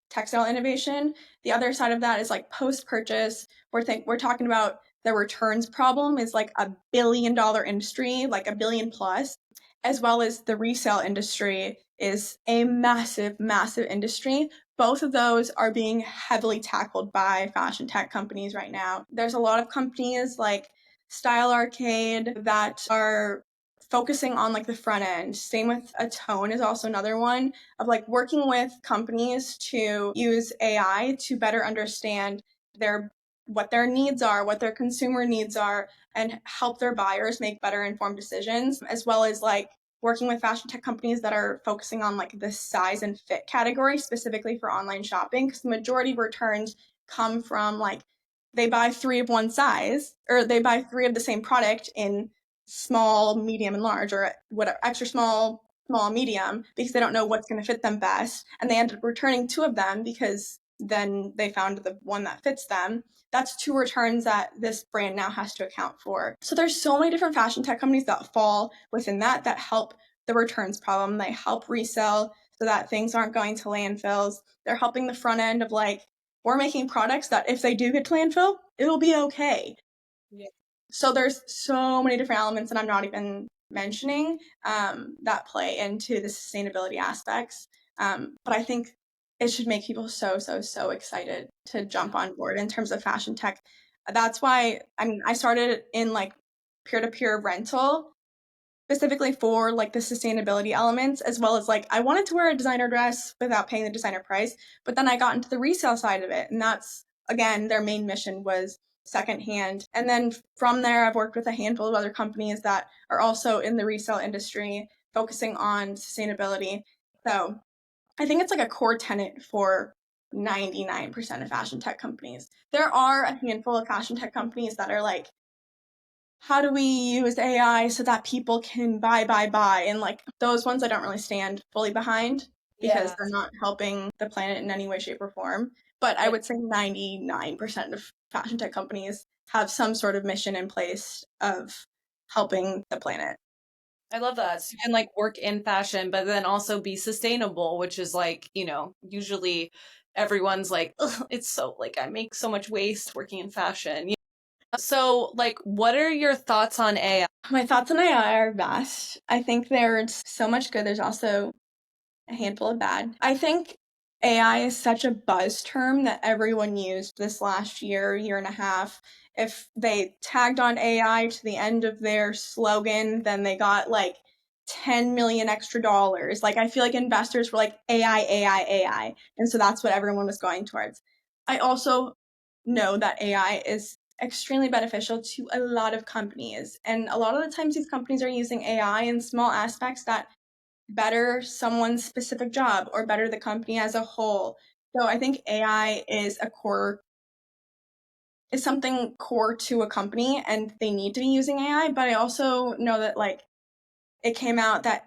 [SPEAKER 1] textile innovation. The other side of that is like post purchase. We're talking about the returns problem is like $1 billion industry, like a billion plus, as well as the resale industry is a massive, massive industry. Both of those are being heavily tackled by fashion tech companies right now. There's a lot of companies like Style Arcade that are focusing on like the front end. Same with a tone is also another one of like working with companies to use AI to better understand their what their needs are, what their consumer needs are, and help their buyers make better informed decisions, as well as like working with fashion tech companies that are focusing on like the size and fit category specifically for online shopping, because the majority of returns come from like they buy three of one size, or they buy three of the same product in small, medium, and large, or whatever, extra small, small, medium, because they don't know what's going to fit them best. And they end up returning two of them because then they found the one that fits them. That's two returns that this brand now has to account for. So there's so many different fashion tech companies that fall within that help the returns problem. They help resell so that things aren't going to landfills. They're helping the front end of like, we're making products that if they do get to landfill, it'll be okay.
[SPEAKER 2] Yeah.
[SPEAKER 1] So there's so many different elements that I'm not even mentioning that play into the sustainability aspects. But I think it should make people so excited to jump on board in terms of fashion tech. That's why I started in like peer-to-peer rental specifically for like the sustainability elements, as well as like I wanted to wear a designer dress without paying the designer price, but then I got into the resale side of it, and that's again their main mission was secondhand. And then from there I've worked with a handful of other companies that are also in the resale industry focusing on sustainability. So I think it's like a core tenet for 99% of fashion tech companies. There are a handful of fashion tech companies that are like, how do we use AI so that people can buy? And like those ones I don't really stand fully behind because
[SPEAKER 2] Yeah.
[SPEAKER 1] they're not helping the planet in any way, shape, or form. But I
[SPEAKER 2] Yeah.
[SPEAKER 1] would say 99% of fashion tech companies have some sort of mission in place of helping the planet.
[SPEAKER 2] I love that. So you can like work in fashion, but then also be sustainable, which is like, usually everyone's like, ugh, it's so like I make so much waste working in fashion. So, like, what are your thoughts on AI?
[SPEAKER 1] My thoughts on AI are vast. I think there's so much good. There's also a handful of bad. I think AI is such a buzz term that everyone used this last year and a half. If they tagged on AI to the end of their slogan, then they got like 10 million extra dollars. Like, I feel like investors were like, AI, AI, AI. And so that's what everyone was going towards. I also know that AI is extremely beneficial to a lot of companies. And a lot of the times, these companies are using AI in small aspects that better someone's specific job or better the company as a whole. So I think AI is something core to a company and they need to be using AI, but I also know that like it came out that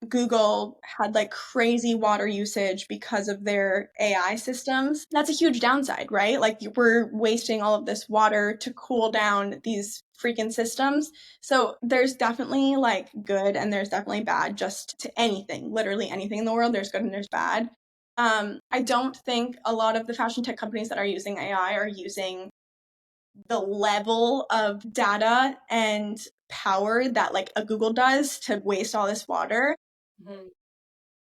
[SPEAKER 1] Google had like crazy water usage because of their AI systems. That's a huge downside, right? Like we're wasting all of this water to cool down these freaking systems. So there's definitely like good and there's definitely bad just to anything, literally anything in the world. There's good and there's bad. I don't think a lot of the fashion tech companies that are using AI are using the level of data and power that like a Google does to waste all this water.
[SPEAKER 2] Mhm.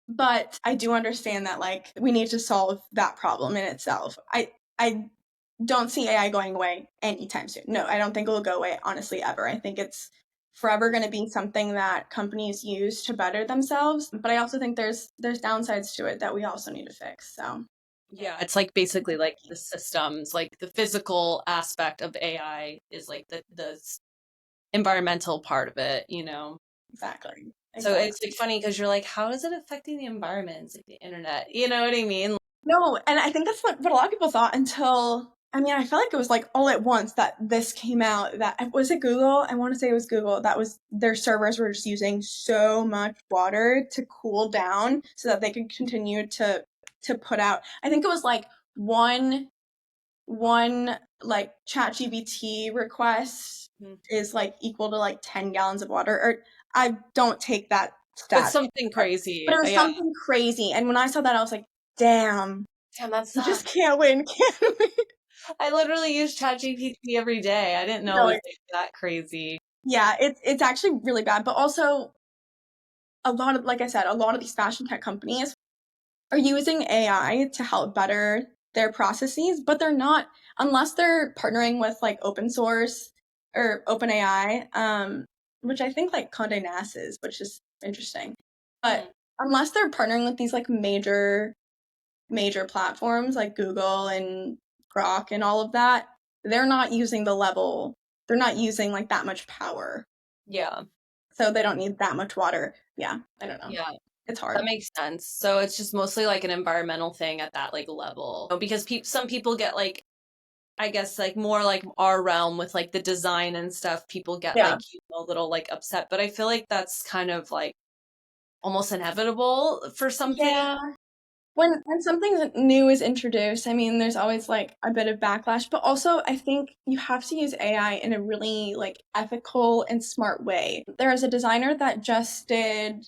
[SPEAKER 1] But I do understand that like we need to solve that problem in itself. I don't see AI going away anytime soon. No, I don't think it will go away honestly ever. I think it's forever going to be something that companies use to better themselves, but I also think there's downsides to it that we also need to fix. So,
[SPEAKER 2] Yeah, it's like basically like the systems, like the physical aspect of AI is like the environmental part of it.
[SPEAKER 1] exactly.
[SPEAKER 2] So
[SPEAKER 1] Exactly.
[SPEAKER 2] it's like funny because you're like, how is it affecting the environment? It's like the internet. You know what I mean?
[SPEAKER 1] No, and I think that's what a lot of people thought until I mean, I felt like it was like all at once that this came out. That was it Google? I want to say it was Google. That was their servers were just using so much water to cool down so that they could continue to put out. I think it was like one like ChatGPT request
[SPEAKER 2] Mhm.
[SPEAKER 1] is like equal to like 10 gallons of water. Or I don't take that
[SPEAKER 2] But
[SPEAKER 1] stat,
[SPEAKER 2] something crazy.
[SPEAKER 1] but it was
[SPEAKER 2] Yeah.
[SPEAKER 1] something crazy. And when I saw that, I was like, damn.
[SPEAKER 2] Damn, that
[SPEAKER 1] You just
[SPEAKER 2] sucks.
[SPEAKER 1] can't win, can we?
[SPEAKER 2] I literally use ChatGPT every day. I didn't know it
[SPEAKER 1] No,
[SPEAKER 2] was like that crazy.
[SPEAKER 1] yeah, it's actually really bad. But also a lot of, like I said, a lot of these fashion tech companies are using AI to help better their processes, but they're not unless they're partnering with like open source or OpenAI. which I think like Condé Nast is, which is interesting. But
[SPEAKER 2] Mhm.
[SPEAKER 1] unless they're partnering with these like major platforms like Google and Grok and all of that, they're not using the level, they're not using like that much power.
[SPEAKER 2] Yeah.
[SPEAKER 1] So they don't need that much water. Yeah, I don't know.
[SPEAKER 2] Yeah.
[SPEAKER 1] It's
[SPEAKER 2] That
[SPEAKER 1] hard.
[SPEAKER 2] makes sense. So it's just mostly like an environmental thing at that like level. Because some people get like, I guess like more like our realm with like the design and stuff, people get
[SPEAKER 1] Yeah.
[SPEAKER 2] like a little like upset, but I feel like that's kind of like almost inevitable for something.
[SPEAKER 1] Yeah. When something new is introduced, I mean, there's always like a bit of backlash, but also I think you have to use AI in a really like ethical and smart way. There is a designer that just did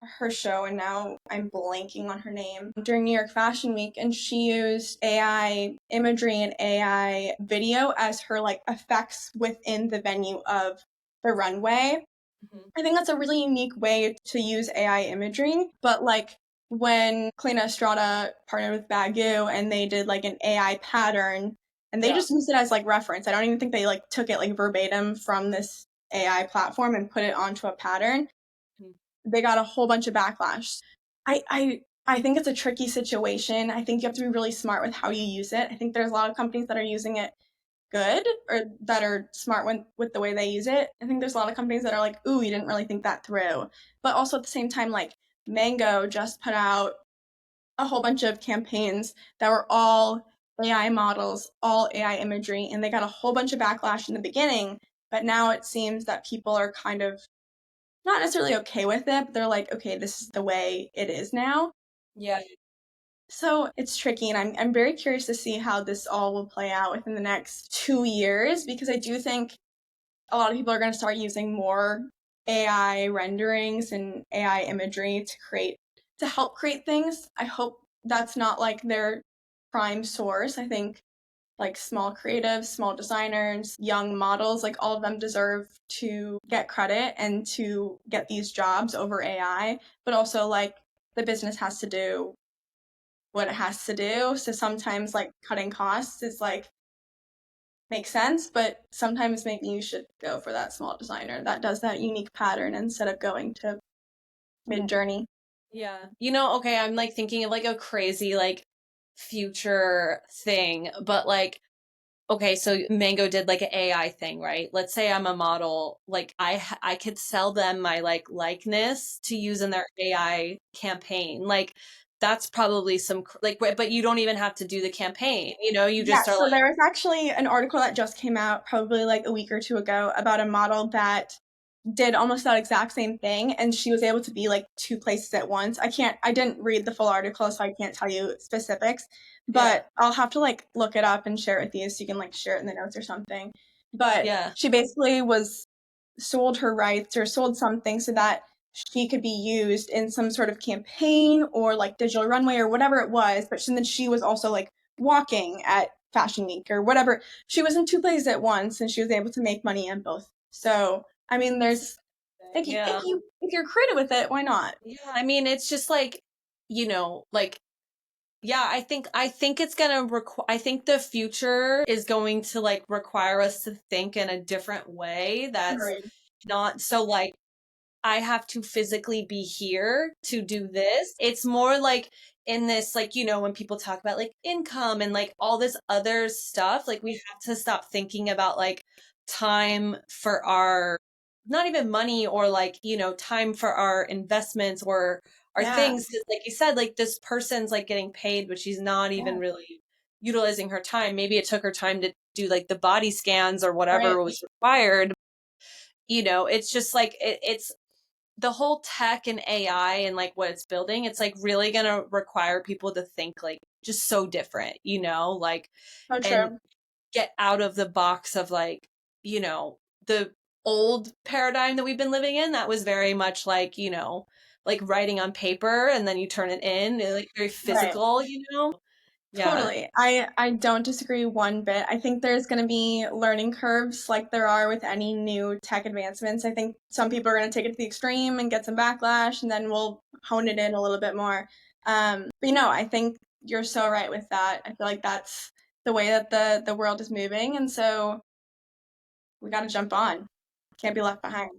[SPEAKER 1] her show, and now I'm blanking on her name, during New York Fashion Week, and she used AI imagery and AI video as her like effects within the venue of the runway.
[SPEAKER 2] Mhm.
[SPEAKER 1] I think that's a really unique way to use AI imagery, but like when Clina Estrada partnered with Bagu and they did like an AI pattern and they
[SPEAKER 2] Yeah.
[SPEAKER 1] just used it as like reference. I don't even think they like took it like verbatim from this AI platform and put it onto a pattern.
[SPEAKER 2] Mhm.
[SPEAKER 1] They got a whole bunch of backlash. I think it's a tricky situation. I think you have to be really smart with how you use it. I think there's a lot of companies that are using it good or that are smart with the way they use it. I think there's a lot of companies that are like, ooh, you didn't really think that through. But also at the same time, like Mango just put out a whole bunch of campaigns that were all AI models, all AI imagery, and they got a whole bunch of backlash in the beginning. But now it seems that people are kind of not necessarily okay with it, but they're like, okay, this is the way it is now.
[SPEAKER 2] Yeah.
[SPEAKER 1] So it's tricky, and I'm very curious to see how this all will play out within the next 2 years because I do think a lot of people are going to start using more AI renderings and AI imagery to help create things. I hope that's not like their prime source. I think like small creatives, small designers, young models, like all of them deserve to get credit and to get these jobs over AI, but also like the business has to do what it has to do. So sometimes like cutting costs is like makes sense, but sometimes maybe you should go for that small designer that does that unique pattern instead of going to mid journey.
[SPEAKER 2] Yeah. Okay, I'm like thinking of like a crazy like future thing, but like okay, so Mango did like an AI thing, right? Let's say I'm a model, like I could sell them my like likeness to use in their AI campaign. Like that's probably some like but you don't even have to do the campaign, you
[SPEAKER 1] Yeah,
[SPEAKER 2] just are
[SPEAKER 1] so
[SPEAKER 2] like
[SPEAKER 1] there was actually an article that just came out probably like a week or two ago about a model that did almost that exact same thing and she was able to be like two places at once. I didn't read the full article so I can't tell you specifics,
[SPEAKER 2] yeah.
[SPEAKER 1] but I'll have to like look it up and share it with you so you can like share it in the notes or something. But
[SPEAKER 2] Yeah.
[SPEAKER 1] she basically was sold her rights or sold something so that she could be used in some sort of campaign or like digital runway or whatever it was, but then she was also like walking at Fashion Week or whatever. She was in two places at once and she was able to make money on both. So, I mean, there's
[SPEAKER 2] Yeah.
[SPEAKER 1] if you're creative with it, why not?
[SPEAKER 2] Yeah, I mean, it's just like, like yeah, I think it's gonna require I think the future is going to like require us to think in a different way that's
[SPEAKER 1] Agreed.
[SPEAKER 2] not so like I have to physically be here to do this. It's more like in this, like, when people talk about like income and like all this other stuff, like we have to stop thinking about like time for our, not even money or like, time for our investments or our
[SPEAKER 1] Yeah,
[SPEAKER 2] things. 'Cause like you said, like this person's like getting paid, but she's not even
[SPEAKER 1] yeah,
[SPEAKER 2] really utilizing her time. Maybe it took her time to do like the body scans or
[SPEAKER 1] right.
[SPEAKER 2] whatever was required. It's just like it's the whole tech and AI and like what it's building, it's like really going to require people to think like just so different, like
[SPEAKER 1] So
[SPEAKER 2] and
[SPEAKER 1] true.
[SPEAKER 2] get out of the box of like, the old paradigm that we've been living in that was very much like, like writing on paper and then you turn it in, like very
[SPEAKER 1] Right.
[SPEAKER 2] physical. Yeah.
[SPEAKER 1] Totally. I don't disagree one bit. I think there's going to be learning curves like there are with any new tech advancements. I think some people are going to take it to the extreme and get some backlash, and then we'll hone it in a little bit more. But I think you're so right with that. I feel like that's the way that the world is moving, and so we got to jump on. Can't be left behind.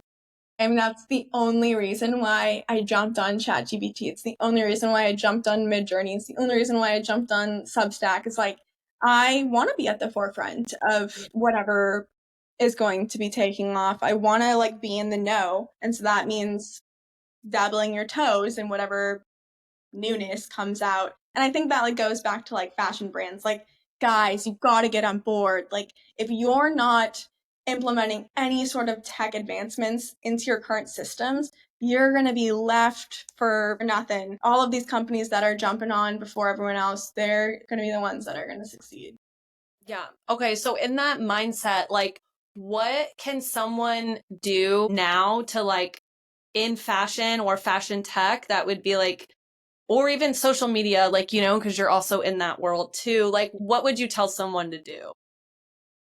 [SPEAKER 1] I mean, that's the only reason why I jumped on ChatGPT. It's the only reason why I jumped on Midjourney. It's the only reason why I jumped on Substack. It's like I want to be at the forefront of whatever is going to be taking off. I want to like be in the know, and so that means dabbling your toes in whatever newness comes out. And I think that like goes back to like fashion brands. Like, guys, you got to get on board. Like, if you're not implementing any sort of tech advancements into your current systems, you're going to be left for nothing. All of these companies that are jumping on before everyone else, they're going to be the ones that are going to succeed.
[SPEAKER 2] Yeah. Okay. So in that mindset, like, what can someone do now to like in fashion or fashion tech that would be like, or even social media, like, because you're also in that world too. Like, what would you tell someone to do?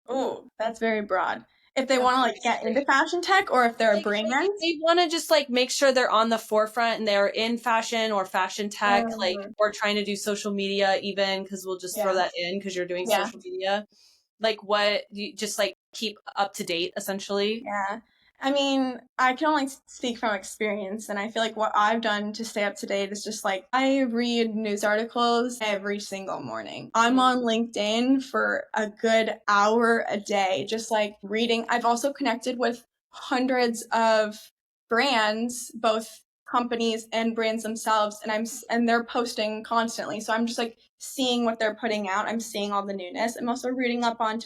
[SPEAKER 1] Oh, that's very broad. If they want to
[SPEAKER 2] Okay.
[SPEAKER 1] like get into fashion tech or if they're a
[SPEAKER 2] Like, if
[SPEAKER 1] brand,
[SPEAKER 2] they want to just like make sure they're on the forefront and they're in fashion or fashion tech, like,
[SPEAKER 1] um,
[SPEAKER 2] or trying to do social media, even because we'll just throw
[SPEAKER 1] yeah,
[SPEAKER 2] that in because you're doing
[SPEAKER 1] yeah.
[SPEAKER 2] social media. Like, what you just like keep up to date essentially?
[SPEAKER 1] Yeah. I mean, I can only speak from experience, and I feel like what I've done to stay up to date is just like I read news articles every single morning. I'm
[SPEAKER 2] Mm,
[SPEAKER 1] on LinkedIn for a good hour a day, just like reading. I've also connected with hundreds of brands, both companies and brands themselves, and and they're posting constantly. So I'm just like seeing what they're putting out. I'm seeing all the newness. I'm also reading up on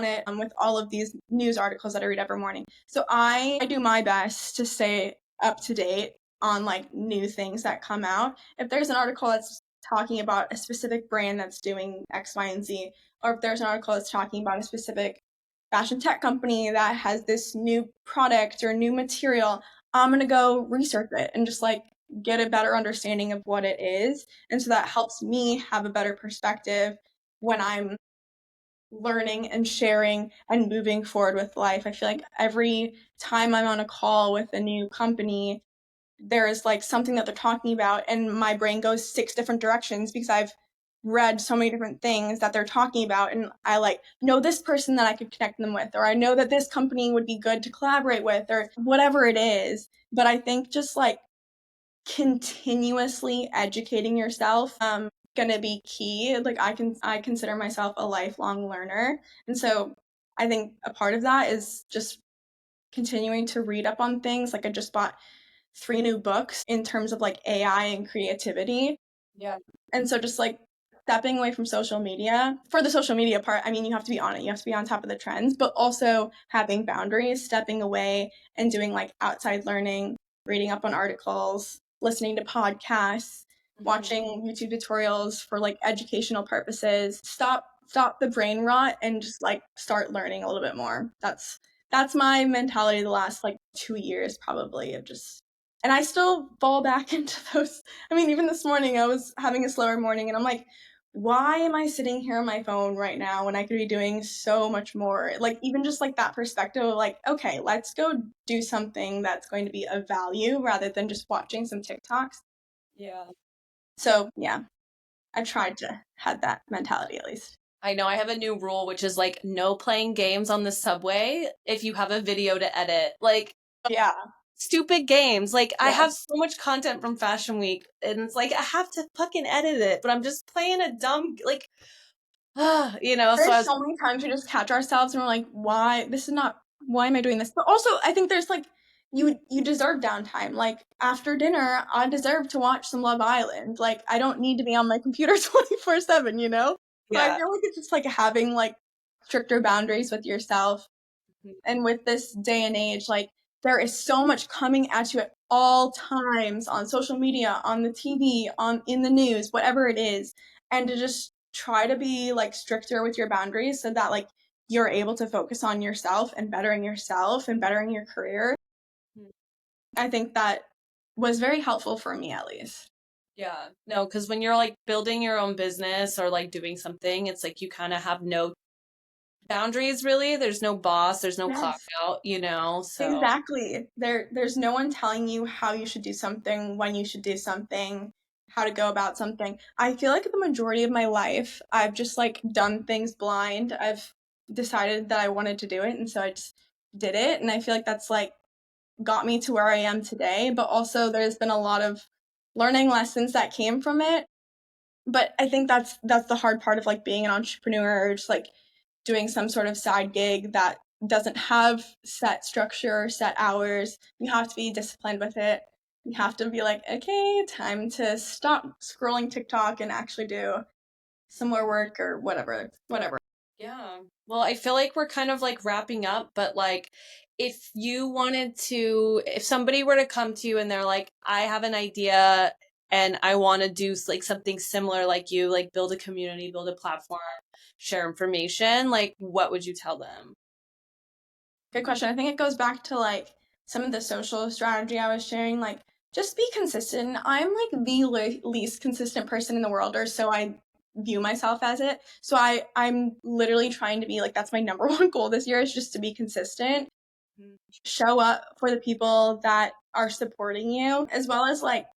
[SPEAKER 1] it with all of these news articles that I read every morning. So I do my best to stay up to date on like new things that come out. If there's an article that's talking about a specific brand that's doing X, Y, and Z, or if there's an article that's talking about a specific fashion tech company that has this new product or new material, I'm gonna go research it and just like get a better understanding of what it is. And so that helps me have a better perspective when I'm learning and sharing and moving forward with life. I feel like every time I'm on a call with a new company, there is like something that they're talking about, and my brain goes six different directions because I've read so many different things that they're talking about. And I like know this person that I could connect them with, or I know that this company would be good to collaborate with, or whatever it is. But I think just like continuously educating yourself gonna be key. Like I consider myself a lifelong learner. And so I think a part of that is just continuing to read up on things. Like I just bought three new books in terms of like AI and creativity.
[SPEAKER 2] yeah.
[SPEAKER 1] And so just like stepping away from social media. For the social media part, I mean, you have to be on it. You have to be on top of the trends, but also having boundaries, stepping away and doing like outside learning, reading up on articles, listening to podcasts,
[SPEAKER 2] Mhm.
[SPEAKER 1] watching YouTube tutorials for like educational purposes. Stop the brain rot and just like start learning a little bit more. That's my mentality the last like 2 years probably of just, and I still fall back into those. I mean, even this morning, I was having a slower morning, and I'm like, why am I sitting here on my phone right now when I could be doing so much more? Like, even just like that perspective of like, okay, let's go do something that's going to be of value rather than just watching some TikToks.
[SPEAKER 2] Yeah.
[SPEAKER 1] So, yeah, I tried to have that mentality at least.
[SPEAKER 2] I know I have a new rule, which is like no playing games on the subway if you have a video to edit. Like,
[SPEAKER 1] Yeah,
[SPEAKER 2] stupid games. Like, I have
[SPEAKER 1] yes.
[SPEAKER 2] so much content from Fashion Week, and it's like I have to fucking edit it, but I'm just playing a dumb, like, so I
[SPEAKER 1] There's
[SPEAKER 2] was,
[SPEAKER 1] so many times we just catch ourselves and we're like, why? This is not, why am I doing this? But also, I think there's like, you deserve downtime. Like after dinner, I deserve to watch some Love Island. Like I don't need to be on my computer 24/7, you know? So I
[SPEAKER 2] yeah.
[SPEAKER 1] feel like it's just like having like stricter boundaries with yourself. And with this day and age, like there is so much coming at you at all times on social media, on the TV, on in the news, whatever it is, and to just try to be like stricter with your boundaries so that like you're able to focus on yourself and bettering your career. I think that was very helpful for me at least.
[SPEAKER 2] Yeah. No, because when you're like building your own business or like doing something, it's like you kind of have no boundaries really. There's no boss, there's no clock
[SPEAKER 1] Yes.
[SPEAKER 2] out. So,
[SPEAKER 1] Exactly. There's no one telling you how you should do something, when you should do something, how to go about something. I feel like the majority of my life, I've just like done things blind. I've decided that I wanted to do it, and so I just did it, and I feel like that's like got me to where I am today, but also there's been a lot of learning lessons that came from it. But I think that's the hard part of like being an entrepreneur or just like doing some sort of side gig that doesn't have set structure or set hours. You have to be disciplined with it. You have to be like, okay, time to stop scrolling TikTok and actually do some more work or whatever.
[SPEAKER 2] Yeah. Well, I feel like we're kind of like wrapping up, but like if you wanted to, if somebody were to come to you and they're like, I have an idea and I want to do like something similar like you, like build a community, build a platform, share information, like what would you tell them?
[SPEAKER 1] Good question. I think it goes back to like some of the social strategy I was sharing. Like, just be consistent. I'm like the least consistent person in the world, or so I view myself as it. So I'm literally trying to be like that's my number one goal this year is just to be consistent,
[SPEAKER 2] Mm.
[SPEAKER 1] show up for the people that are supporting you, as well as like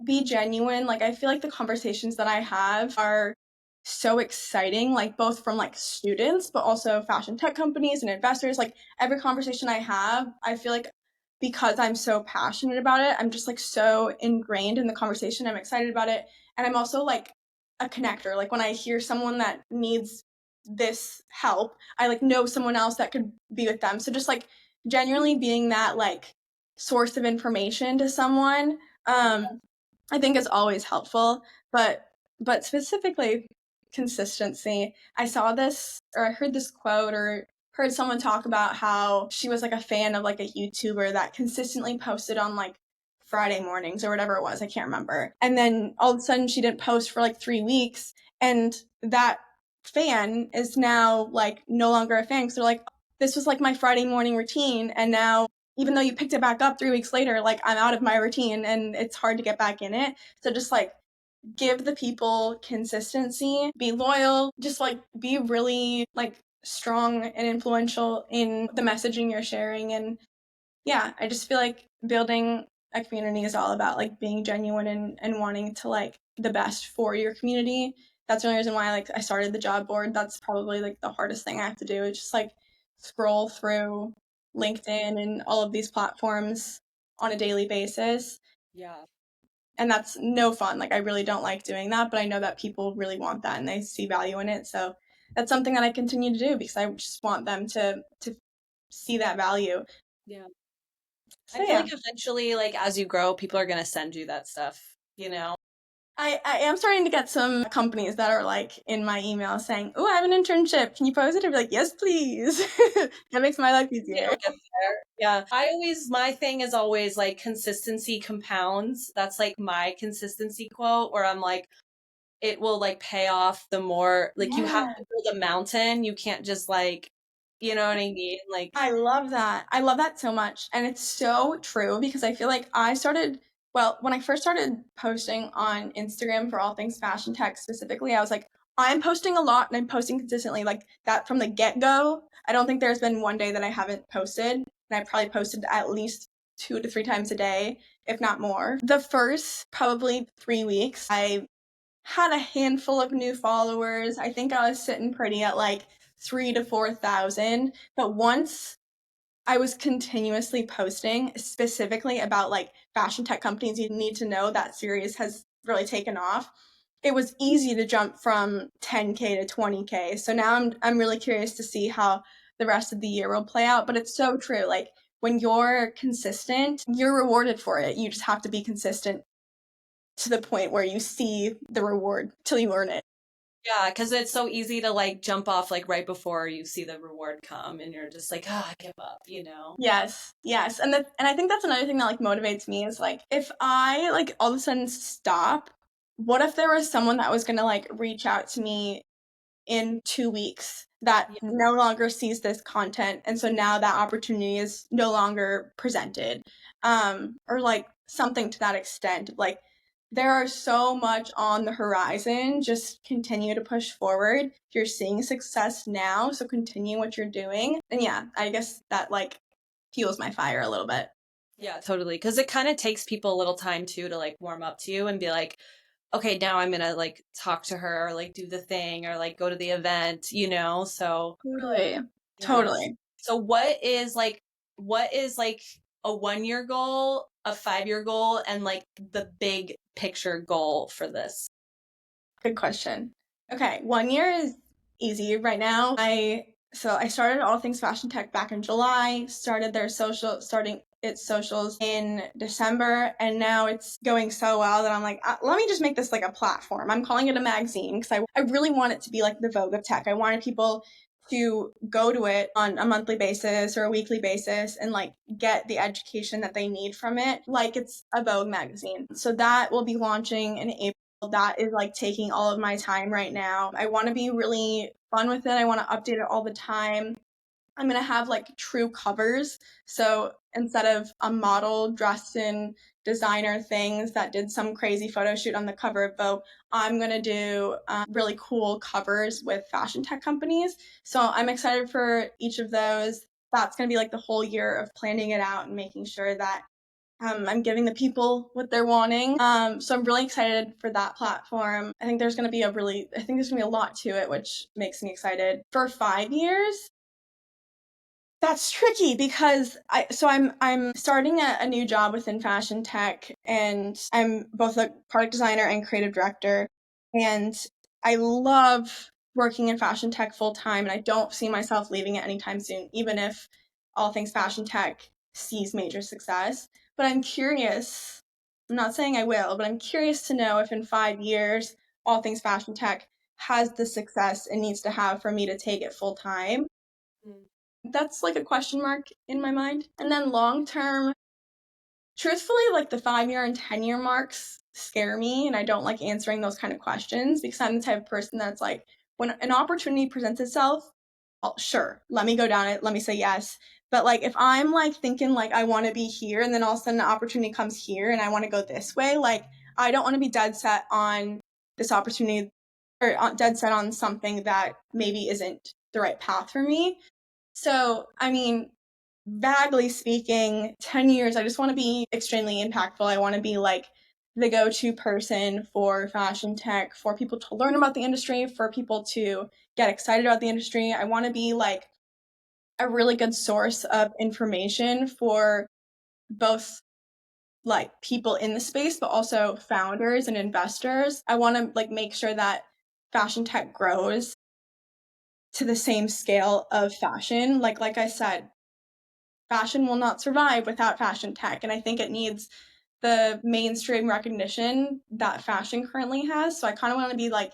[SPEAKER 1] be genuine. Like I feel like the conversations that I have are so exciting, like both from like students, but also fashion tech companies and investors. Like every conversation I have, I feel like because I'm so passionate about it, I'm just like so ingrained in the conversation. I'm excited about it. And I'm also like a connector. Like when I hear someone that needs this help, I like know someone else that could be with them. So just like genuinely being that like source of information to someone.
[SPEAKER 2] Yeah.
[SPEAKER 1] I think is always helpful, but specifically consistency. I saw this or I heard this quote or heard someone talk about how she was like a fan of like a YouTuber that consistently posted on like Friday mornings or whatever it was, I can't remember. And then all of a sudden she didn't post for like 3 weeks and that fan is now like no longer a fan because they're like this was like my Friday morning routine and now even though you picked it back up 3 weeks later, like I'm out of my routine and it's hard to get back in it. So just like give the people consistency, be loyal, just like be really like strong and influential in the messaging you're sharing. And yeah, I just feel like building a community is all about like being genuine and wanting to like the best for your community. That's the only reason why like I started the job board. That's probably like the hardest thing I have to do is just like scroll through LinkedIn and all of these platforms on a daily basis.
[SPEAKER 2] Yeah.
[SPEAKER 1] And that's no fun. Like I really don't like doing that, but I know that people really want that and they see value in it. So that's something that I continue to do because I just want them to see that value.
[SPEAKER 2] Yeah. I
[SPEAKER 1] So
[SPEAKER 2] feel
[SPEAKER 1] yeah.
[SPEAKER 2] like eventually, like as you grow, people are gonna send you that stuff, you know?
[SPEAKER 1] I am starting to get some companies that are like in my email saying, "Oh, I have an internship. Can you post it?" I'd be like, "Yes, please." That makes my life
[SPEAKER 2] Maybe
[SPEAKER 1] easier.
[SPEAKER 2] I'll get there. Yeah. My thing is always like consistency compounds. That's like my consistency quote where I'm like, it will like pay off the more, like you have
[SPEAKER 1] Yeah.
[SPEAKER 2] to build a mountain. You can't just like, you know what I mean? Like,
[SPEAKER 1] I love that. I love that so much. And it's so true because I feel like when I first started posting on Instagram for all things fashion tech specifically, I was like, I'm posting a lot and I'm posting consistently like that from the get go. I don't think there's been one day that I haven't posted. And I probably posted at least 2 to 3 times a day, if not more. The first probably 3 weeks, I had a handful of new followers. I think I was sitting pretty at like 3 to 4 thousand. But once I was continuously posting specifically about like fashion tech companies you need to know that series has really taken off. It was easy to jump from 10K to 20K. So now I'm really curious to see how the rest of the year will play out, but it's so true. Like when you're consistent, you're rewarded for it. You just have to be consistent to the point where you see the reward till you earn it.
[SPEAKER 2] yeah, because it's so easy to like jump off like right before you see the reward come and you're just like, ah, give up, you know?
[SPEAKER 1] Yes, yes. And I think that's another thing that like motivates me is like if I like all of a sudden stop, what if there was someone that was gonna like reach out to me in 2 weeks that
[SPEAKER 2] Yeah.
[SPEAKER 1] no longer sees this content and so now that opportunity is no longer presented or like something to that extent like there are so much on the horizon just continue to push forward you're seeing success now so continue what you're doing and yeah I guess that like fuels my fire a little bit.
[SPEAKER 2] Yeah, totally. Because it kind of takes people a little time too to like warm up to you and be like, okay, now I'm gonna like talk to her or like do the thing or like go to the event, you know? So
[SPEAKER 1] Totally.
[SPEAKER 2] yeah.
[SPEAKER 1] Totally.
[SPEAKER 2] So what is like what is like a 1 year goal, a 5 year goal, and like the big picture goal for this?
[SPEAKER 1] Good question. Okay, 1 year is easy right now. I started All Things Fashion Tech back in July, starting its socials in December, and now it's going so well that I'm like, let me just make this like a platform. I'm calling it a magazine because I really want it to be like the Vogue of tech. I wanted people to go to it on a monthly basis or a weekly basis and like get the education that they need from it, like it's a Vogue magazine. So that will be launching in April. That is like taking all of my time right now. I want to be really fun with it. I want to update it all the time. I'm going to have like true covers. So instead of a model dressed in designer things that did some crazy photo shoot on the cover of Vogue, I'm going to do really cool covers with fashion tech companies. So I'm excited for each of those. That's going to be like the whole year of planning it out and making sure that I'm giving the people what they're wanting. So I'm really excited for that platform. I think there's going to be a lot to it, which makes me excited. For 5 years, that's tricky because I'm starting a new job within fashion tech, and I'm both a product designer and creative director, and I love working in fashion tech full time, and I don't see myself leaving it anytime soon, even if all things fashion tech sees major success. But I'm curious. I'm not saying I will, but I'm curious to know if in 5 years, all things fashion tech has the success it needs to have for me to take it full time. That's like a question mark in my mind. And then long term, truthfully, like the 5 year and 10 year marks scare me, and I don't like answering those kind of questions because I'm the type of person that's like, when an opportunity presents itself, sure, let me go down it, let me say yes. But like if I'm like thinking like I want to be here and then all of a sudden an opportunity comes here and I want to go this way, like I don't want to be dead set on this opportunity or dead set on something that maybe isn't the right path for me. So, I mean, vaguely speaking, 10 years, I just want to be extremely impactful. I want to be like the go to person for fashion tech, for people to learn about the industry, for people to get excited about the industry. I want to be like a really good source of information for both like people in the space, but also founders and investors. I want to like make sure that fashion tech grows to the same scale of fashion. Like I said, fashion will not survive without fashion tech. And I think it needs the mainstream recognition that fashion currently has. So I kind of want to be like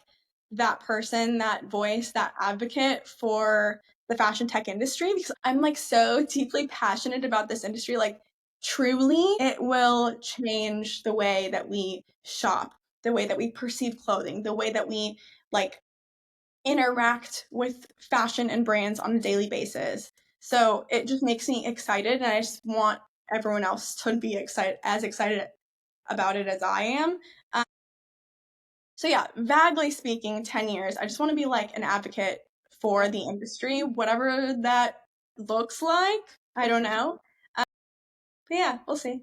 [SPEAKER 1] that person, that voice, that advocate for the fashion tech industry because I'm like so deeply passionate about this industry. Like, truly, it will change the way that we shop, the way that we perceive clothing, the way that we like interact with fashion and brands on a daily basis. So it just makes me excited, and I just want everyone else to be excited about it as I am. Um, so yeah, vaguely speaking, 10 years, I just want to be like an advocate for the industry, whatever that looks like. I don't know. Um, but yeah, we'll see.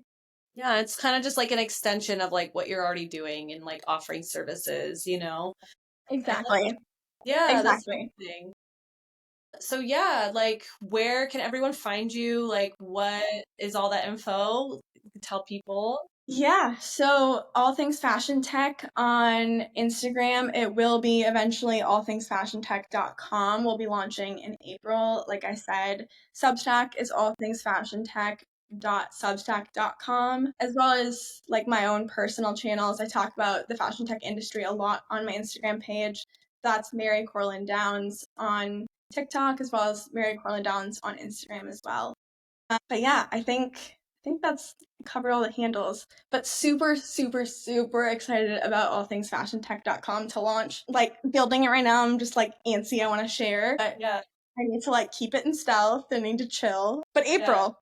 [SPEAKER 2] Yeah, it's kind of just like an extension of like what you're already doing and like offering services, you know? And
[SPEAKER 1] Exactly.
[SPEAKER 2] yeah, that's
[SPEAKER 1] Exactly.
[SPEAKER 2] amazing. So yeah, like where can everyone find you? Like what is all that info? You can tell people.
[SPEAKER 1] Yeah, so all things fashion tech on Instagram. It will be eventually allthingsfashiontech.com. We'll be launching in April. Like I said, Substack is allthingsfashiontech.substack.com, as well as like my own personal channels. I talk about the fashion tech industry a lot on my Instagram page. That's Mary Korlin-Downs on TikTok, as well as Mary Korlin-Downs on Instagram as well. But yeah, I think that's covered all the handles. But super, super, super excited about allthingsfashiontech.com to launch. Like building it right now, I'm just like antsy. I want to share, but
[SPEAKER 2] Yeah.
[SPEAKER 1] I need to like keep it in stealth. I need to chill. But
[SPEAKER 2] Yeah.
[SPEAKER 1] April,